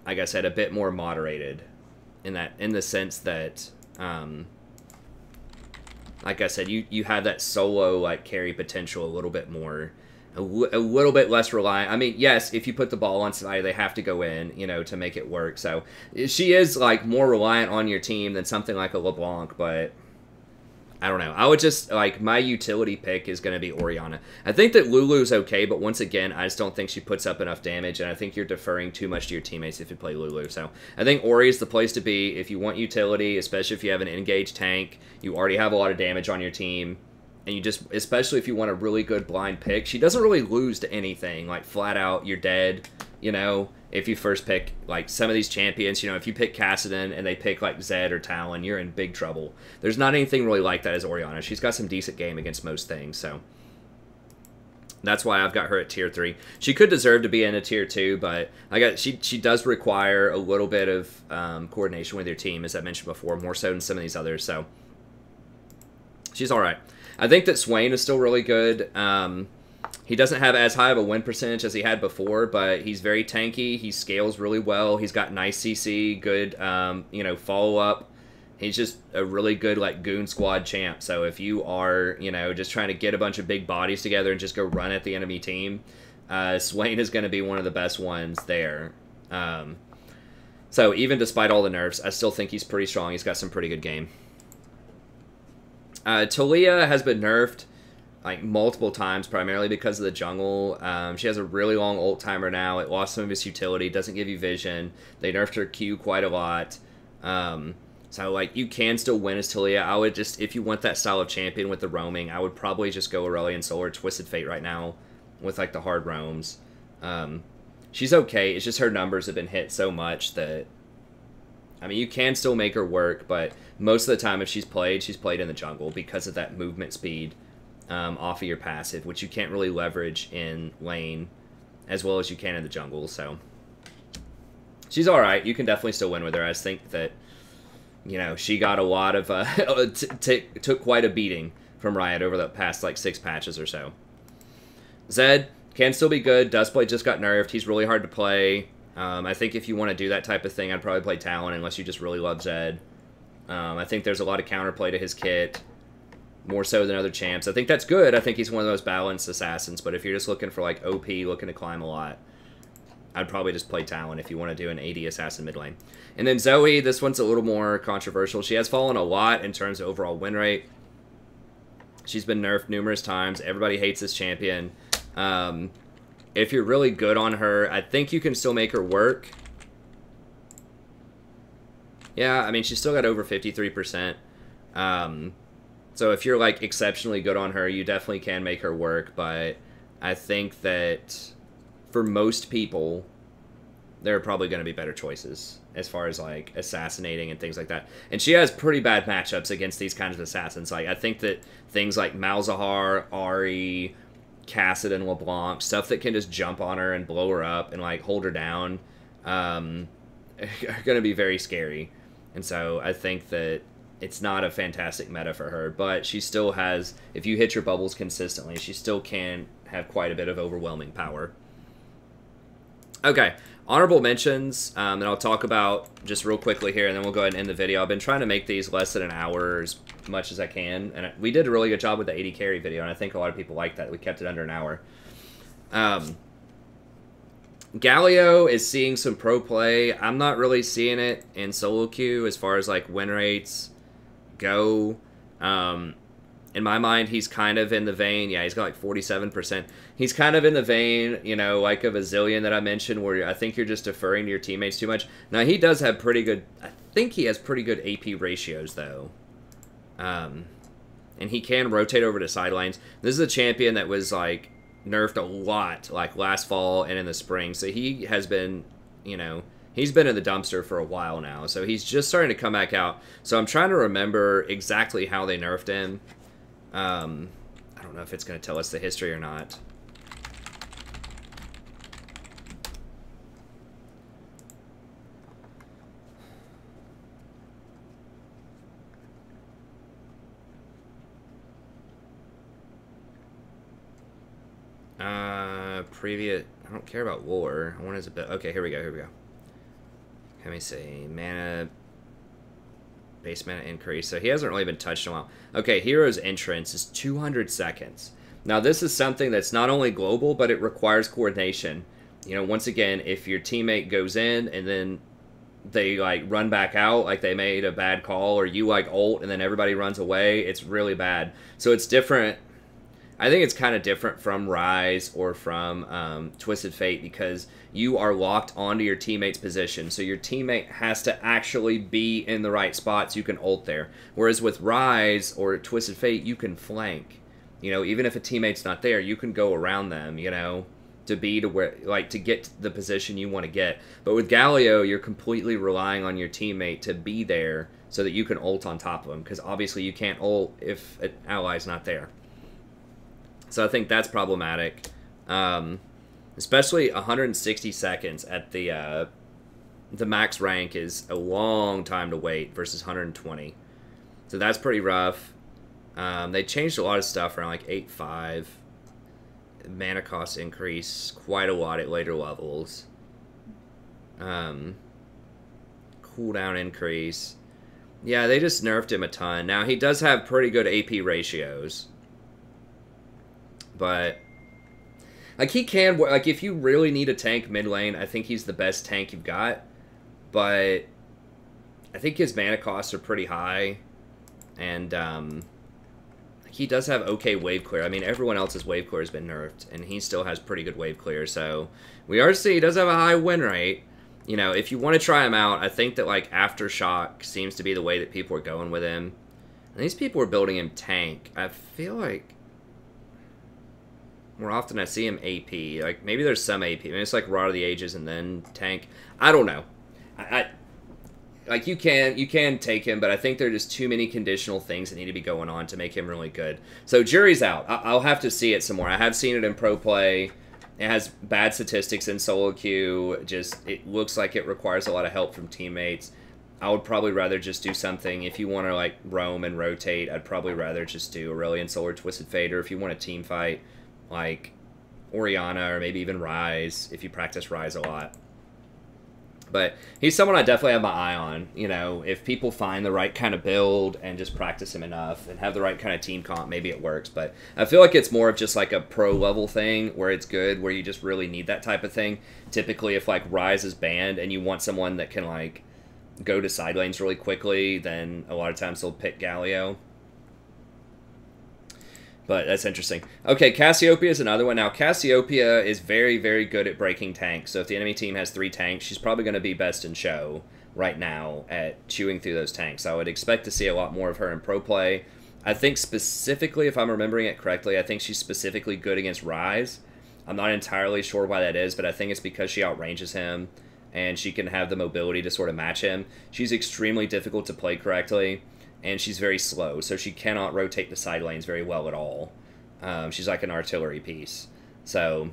like I said, a bit more moderated in the sense that, like I said, you have that solo, like, carry potential a little bit more, a little bit less reliant. I mean, yes, if you put the ball on somebody, they have to go in, you know, to make it work. So she is, like, more reliant on your team than something like a Leblanc, but I don't know. I would just, like, my utility pick is going to be Orianna. I think that Lulu's okay, but once again, I just don't think she puts up enough damage, and I think you're deferring too much to your teammates if you play Lulu. So I think Ori is the place to be if you want utility, especially if you have an engaged tank, you already have a lot of damage on your team, and you just, especially if you want a really good blind pick, she doesn't really lose to anything. Like, flat out, you're dead, you know, if you first pick, like, some of these champions. You know, if you pick Kassadin and they pick, like, Zed or Talon, you're in big trouble. There's not anything really like that as Orianna. She's got some decent game against most things, so that's why I've got her at tier 3. She could deserve to be in a tier 2, but she does require a little bit of coordination with your team, as I mentioned before, more so than some of these others, so she's all right. I think that Swain is still really good. He doesn't have as high of a win percentage as he had before, but he's very tanky. He scales really well. He's got nice CC, good, you know, follow-up. He's just a really good, like, goon squad champ. So if you are, you know, just trying to get a bunch of big bodies together and just go run at the enemy team, Swain is going to be one of the best ones there. So even despite all the nerfs, I still think he's pretty strong. He's got some pretty good game. Taliyah has been nerfed, like, multiple times, primarily because of the jungle. She has a really long ult timer now. It lost some of its utility, doesn't give you vision. They nerfed her Q quite a lot. So, like, you can still win as Taliyah. I would just, if you want that style of champion with the roaming, I would probably just go Aurelion Sol or Twisted Fate right now with, like, the hard roams. She's okay. It's just her numbers have been hit so much that, I mean, you can still make her work, but most of the time if she's played in the jungle because of that movement speed off of your passive, which you can't really leverage in lane as well as you can in the jungle. So she's all right. You can definitely still win with her. I just think that, you know, she got a lot of took quite a beating from Riot over the past like 6 patches or so. Zed can still be good. Dustblade just got nerfed. He's really hard to play. I think if you want to do that type of thing, I'd probably play Talon unless you just really love Zed. I think there's a lot of counterplay to his kit, more so than other champs. I think that's good. I think he's one of those balanced assassins, but if you're just looking for like OP, looking to climb a lot, I'd probably just play Talon if you want to do an AD assassin mid lane. And then Zoe, this one's a little more controversial. She has fallen a lot in terms of overall win rate. She's been nerfed numerous times. Everybody hates this champion. If you're really good on her, I think you can still make her work. Yeah, I mean, she's still got over 53%. So if you're, like, exceptionally good on her, you definitely can make her work. But I think that for most people, there are probably going to be better choices as far as, like, assassinating and things like that. And she has pretty bad matchups against these kinds of assassins. Like, I think that things like Malzahar, Ahri, Kassadin, LeBlanc, stuff that can just jump on her and blow her up and, like, hold her down, are going to be very scary. And so I think that it's not a fantastic meta for her, but she still has, if you hit your bubbles consistently, she still can have quite a bit of overwhelming power. Okay, honorable mentions, and I'll talk about just real quickly here, and then we'll go ahead and end the video. I've been trying to make these less than an hour as much as I can, and we did a really good job with the 80 carry video, and I think a lot of people liked that. We kept it under an hour. Galio is seeing some pro play. I'm not really seeing it in solo queue as far as like win rates go. In my mind, he's kind of in the vein. Yeah, he's got like 47%. He's kind of in the vein, you know, like of a Zillion that I mentioned, where I think you're just deferring to your teammates too much. Now, he does have pretty good, I think he has pretty good AP ratios, though. And he can rotate over to side lanes. This is a champion that was like nerfed a lot, like last fall and in the spring. So he has been, you know, he's been in the dumpster for a while now. So he's just starting to come back out. So I'm trying to remember exactly how they nerfed him. I don't know if it's going to tell us the history or not. Previous, I don't care about war. I want his ability. Okay, here we go, Let me see. Mana, base mana increase. So he hasn't really been touched in a while. Okay, Hero's Entrance is 200 seconds. Now this is something that's not only global, but it requires coordination. You know, once again, if your teammate goes in and then they like run back out, like they made a bad call, or you like ult and then everybody runs away, it's really bad. So it's different. I think it's kind of different from Ryze or from Twisted Fate, because you are locked onto your teammate's position. So your teammate has to actually be in the right spot so you can ult there. Whereas with Ryze or Twisted Fate, you can flank. You know, even if a teammate's not there, you can go around them, you know, to be to where, like, to get to the position you want to get. But with Galio, you're completely relying on your teammate to be there so that you can ult on top of them, because obviously you can't ult if an ally's not there. So I think that's problematic, especially 160 seconds at the max rank is a long time to wait versus 120. So that's pretty rough. They changed a lot of stuff around like 8.5. Mana cost increase quite a lot at later levels. Cooldown increase. Yeah, they just nerfed him a ton. Now, he does have pretty good AP ratios. But, like, he can, like, if you really need a tank mid lane, I think he's the best tank you've got. But I think his mana costs are pretty high. And, he does have okay wave clear. I mean, everyone else's wave clear has been nerfed, and he still has pretty good wave clear. So, we are seeing he does have a high win rate. You know, if you want to try him out, I think that, like, Aftershock seems to be the way that people are going with him. And these people are building him tank. I feel like more often I see him AP. Like, maybe there's some AP. Maybe it's like Rod of the Ages and then tank. I don't know. like you can take him, but I think there are just too many conditional things that need to be going on to make him really good. So jury's out. I'll have to see it some more. I have seen it in pro play. It has bad statistics in solo queue. Just it looks like it requires a lot of help from teammates. I would probably rather just do something. If you want to like roam and rotate, I'd probably rather just do Aurelion Sol or Twisted Fate, or if you want a team fight, like Orianna or maybe even Ryze, if you practice Ryze a lot. But he's someone I definitely have my eye on. You know, if people find the right kind of build and just practice him enough and have the right kind of team comp, maybe it works. But I feel like it's more of just like a pro level thing where it's good, where you just really need that type of thing. Typically, if like Ryze is banned and you want someone that can like go to side lanes really quickly, then a lot of times they'll pick Galio. But that's interesting. Okay, Cassiopeia is another one. Now, Cassiopeia is very, very good at breaking tanks. So if the enemy team has 3 tanks, she's probably going to be best in show right now at chewing through those tanks. I would expect to see a lot more of her in pro play. I think specifically, if I'm remembering it correctly, I think she's specifically good against Ryze. I'm not entirely sure why that is, but I think it's because she outranges him and she can have the mobility to sort of match him. She's extremely difficult to play correctly. And she's very slow, so she cannot rotate the side lanes very well at all. She's like an artillery piece. So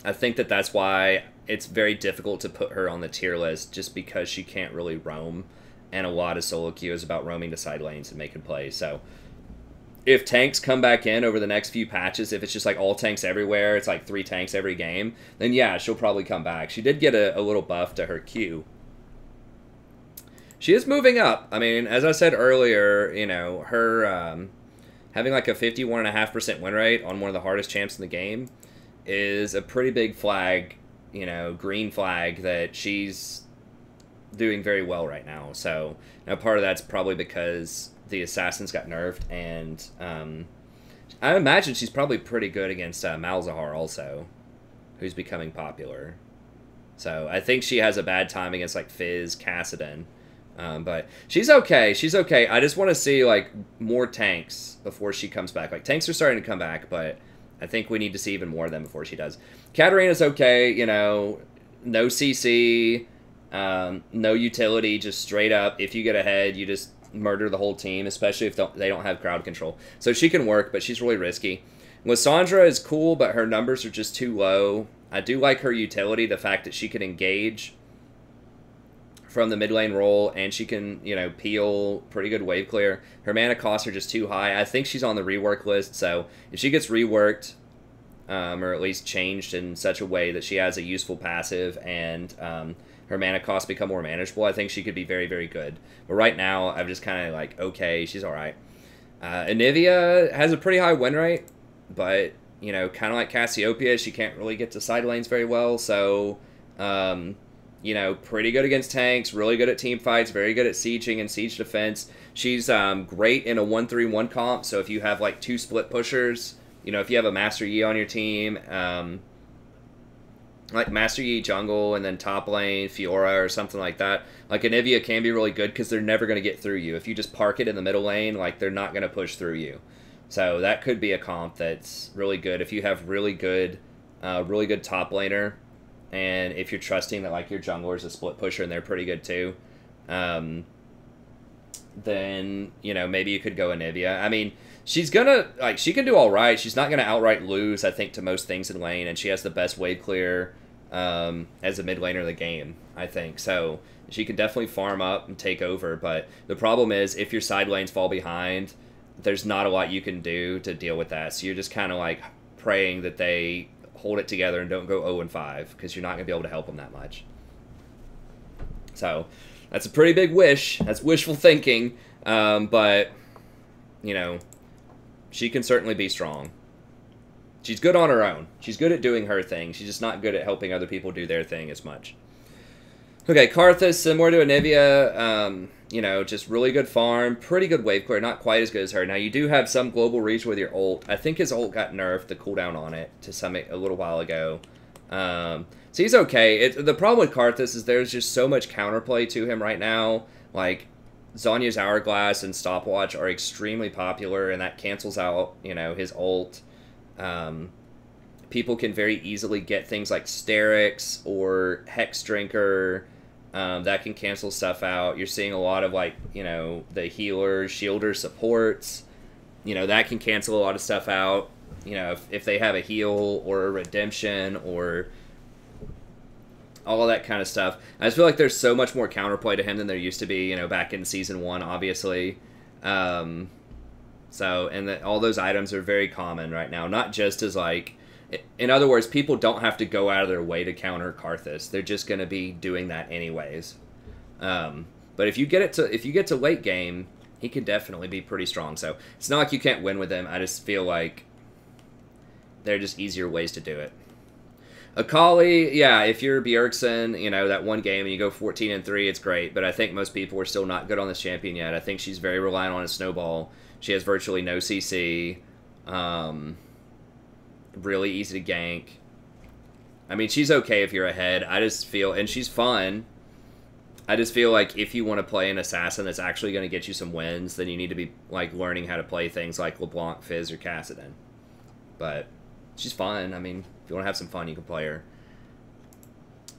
I think that that's why it's very difficult to put her on the tier list, just because she can't really roam. And a lot of solo queue is about roaming the side lanes and making plays. So if tanks come back in over the next few patches, if it's just like all tanks everywhere, it's like 3 tanks every game, then yeah, she'll probably come back. She did get a little buff to her queue. She is moving up. I mean, as I said earlier, you know, her having like a 51.5% win rate on one of the hardest champs in the game is a pretty big flag, you know, green flag that she's doing very well right now. So, now part of that's probably because the assassins got nerfed, and I imagine she's probably pretty good against Malzahar also, who's becoming popular. So, I think she has a bad time against like Fizz, Kassadin. But she's okay. She's okay. I just want to see like more tanks before she comes back. Like tanks are starting to come back, but I think we need to see even more of them before she does. Katarina's okay. You know, no CC, no utility, just straight up. If you get ahead, you just murder the whole team, especially if they don't have crowd control. So she can work, but she's really risky. Lissandra is cool, but her numbers are just too low. I do like her utility, the fact that she can engage from the mid lane role, and she can, you know, peel pretty good wave clear. Her mana costs are just too high. I think she's on the rework list, so if she gets reworked, or at least changed in such a way that she has a useful passive and her mana costs become more manageable, I think she could be very, very good. But right now, I'm just kind of like, okay, she's alright. Anivia has a pretty high win rate, but, you know, kind of like Cassiopeia, she can't really get to side lanes very well, so you know, pretty good against tanks, really good at team fights, very good at sieging and siege defense. She's great in a 1-3-1 comp, so if you have like 2 split pushers, you know, if you have a Master Yi on your team, like Master Yi jungle and then top lane Fiora or something like that, like Anivia can be really good because they're never going to get through you. If you just park it in the middle lane, like they're not going to push through you. So that could be a comp that's really good if you have really good top laner. And if you're trusting that like your jungler is a split pusher and they're pretty good too, then, you know, maybe you could go Anivia. I mean, she's gonna, like, she can do all right. She's not gonna outright lose, I think, to most things in lane, and she has the best wave clear as a mid laner in the game, I think. So she can definitely farm up and take over, but the problem is if your side lanes fall behind, there's not a lot you can do to deal with that. So you're just kind of like praying that they hold it together and don't go 0-5, because you're not going to be able to help them that much. So that's a pretty big wish. That's wishful thinking, but, you know, she can certainly be strong. She's good on her own. She's good at doing her thing. She's just not good at helping other people do their thing as much. Okay, Karthus, similar to Anivia, you know, just really good farm, pretty good wave clear, not quite as good as her. Now, you do have some global reach with your ult. I think his ult got nerfed, the cooldown on it, to a little while ago. So he's okay. The problem with Karthus is there's just so much counterplay to him right now. Like, Zhonya's Hourglass and Stopwatch are extremely popular, and that cancels out, you know, his ult. People can very easily get things like Sterix or Hex Drinker, That can cancel stuff out. You're seeing a lot of, like, you know, the healers, shielder supports. You know, that can cancel a lot of stuff out. You know, if they have a heal or a redemption or all of that kind of stuff. I just feel like there's so much more counterplay to him than there used to be, you know, back in Season 1, obviously. All those items are very common right now. Not just as, like... In other words, people don't have to go out of their way to counter Karthus. They're just going to be doing that anyways. But if you get to late game, he can definitely be pretty strong. So it's not like you can't win with him. I just feel like there are just easier ways to do it. Akali, yeah, if you're Bjergsen, you know, that one game and you go 14-3, it's great. But I think most people are still not good on this champion yet. I think she's very reliant on a snowball. She has virtually no CC. Really easy to gank. I mean, she's okay if you're ahead. I just feel, and she's fun. I just feel like if you want to play an assassin that's actually going to get you some wins, then you need to be, like, learning how to play things like Leblanc, Fizz, or Kassadin. But she's fun. I mean, if you want to have some fun, you can play her.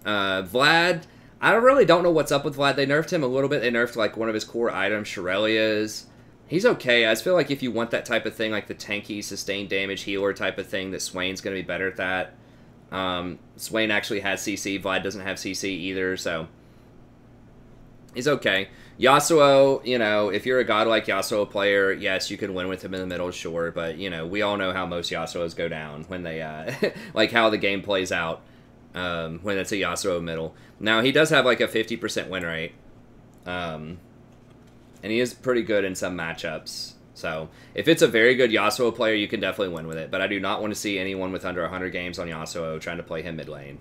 Vlad, I really don't know what's up with Vlad. They nerfed him a little bit. They nerfed, like, one of his core items, Shirelia's. He's okay. I just feel like if you want that type of thing, like the tanky, sustained damage healer type of thing, that Swain's going to be better at that. Swain actually has CC. Vlad doesn't have CC either, so he's okay. Yasuo, you know, if you're a godlike Yasuo player, yes, you can win with him in the middle, sure, but, you know, we all know how most Yasuos go down when they, like how the game plays out when it's a Yasuo middle. Now, he does have, like, a 50% win rate, and he is pretty good in some matchups. So, if it's a very good Yasuo player, you can definitely win with it, but I do not want to see anyone with under 100 games on Yasuo trying to play him mid lane.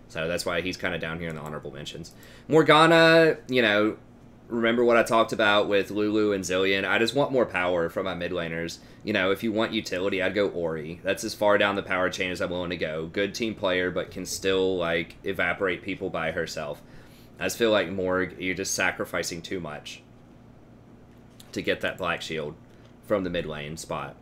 So, that's why he's kind of down here in the honorable mentions. Morgana, you know, remember what I talked about with Lulu and Zillion. I just want more power from my mid laners. You know, if you want utility, I'd go Ori. That's as far down the power chain as I'm willing to go. Good team player, but can still, like, evaporate people by herself. I just feel like Morg, you're just sacrificing too much to get that black shield from the mid lane spot.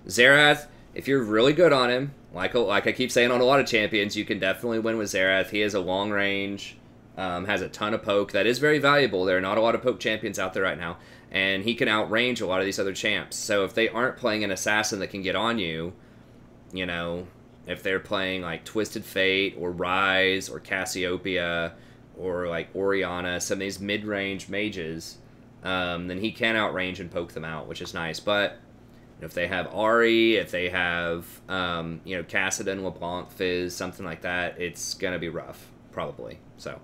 Xerath, if you're really good on him, like I keep saying on a lot of champions, you can definitely win with Xerath. He has a long range. Has a ton of poke. That is very valuable. There are not a lot of poke champions out there right now. And he can outrange a lot of these other champs. So if they aren't playing an assassin that can get on you, you know, if they're playing like Twisted Fate or Ryze or Cassiopeia or like Orianna, some of these mid-range mages, then he can outrange and poke them out, which is nice. But if they have Ahri, if they have, you know, Kassadin, LeBlanc, Fizz, something like that, it's going to be rough, probably. So...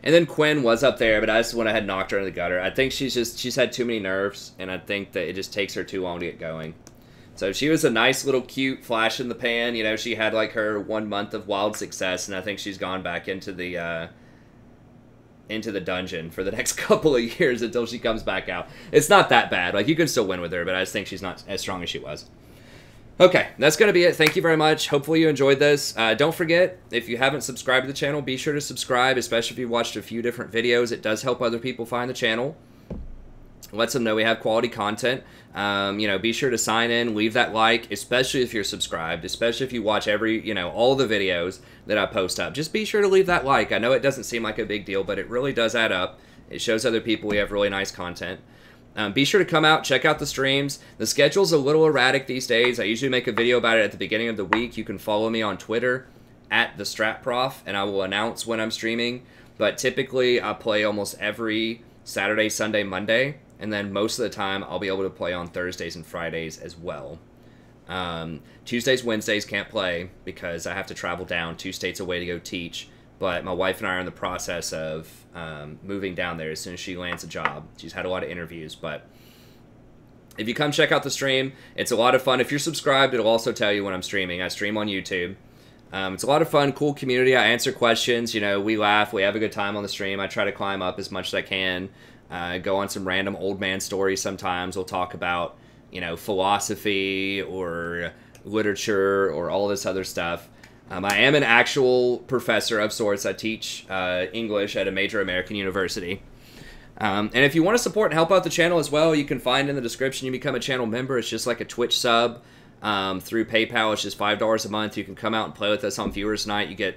And then Quinn was up there, but I just went ahead and knocked her in the gutter. I think she's had too many nerfs, and I think that it just takes her too long to get going. So she was a nice little cute flash in the pan. You know, she had like her 1 month of wild success, and I think she's gone back into the dungeon for the next couple of years until she comes back out. It's not that bad. Like, you can still win with her, but I just think she's not as strong as she was. Okay, that's going to be it. Thank you very much. Hopefully you enjoyed this. Don't forget, if you haven't subscribed to the channel, be sure to subscribe, especially if you watched a few different videos. It does help other people find the channel. Lets them know we have quality content. You know, be sure to sign in, leave that like, especially if you're subscribed, especially if you watch all the videos that I post up. Just be sure to leave that like. I know it doesn't seem like a big deal, but it really does add up. It shows other people we have really nice content. Be sure to come out, check out the streams. The schedule's a little erratic these days. I usually make a video about it at the beginning of the week. You can follow me on Twitter, @TheStratProf, and I will announce when I'm streaming. But typically, I play almost every Saturday, Sunday, Monday, and then most of the time, I'll be able to play on Thursdays and Fridays as well. Tuesdays, Wednesdays can't play because I have to travel down 2 states away to go teach. But my wife and I are in the process of moving down there as soon as she lands a job. She's had a lot of interviews, but if you come check out the stream, it's a lot of fun. If you're subscribed, it'll also tell you when I'm streaming. I stream on YouTube. It's a lot of fun, cool community. I answer questions. You know, we laugh. We have a good time on the stream. I try to climb up as much as I can. Go on some random old man stories sometimes. We'll talk about, you know, philosophy or literature or all this other stuff. I am an actual professor of sorts. I teach English at a major American university. And if you want to support and help out the channel as well, you can find in the description you become a channel member. It's just like a Twitch sub through PayPal. It's just $5 a month. You can come out and play with us on Viewers Night. You get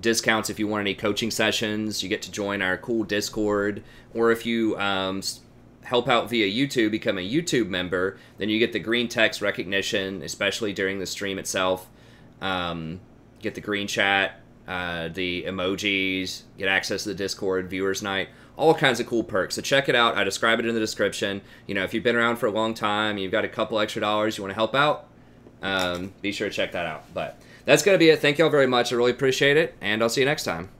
discounts if you want any coaching sessions. You get to join our cool Discord. Or if you help out via YouTube, become a YouTube member, then you get the green text recognition, especially during the stream itself. Get the green chat, the emojis, get access to the Discord, viewers night, all kinds of cool perks. So check it out. I describe it in the description. You know, if you've been around for a long time, you've got a couple extra dollars, you want to help out, be sure to check that out. But that's going to be it. Thank you all very much. I really appreciate it, and I'll see you next time.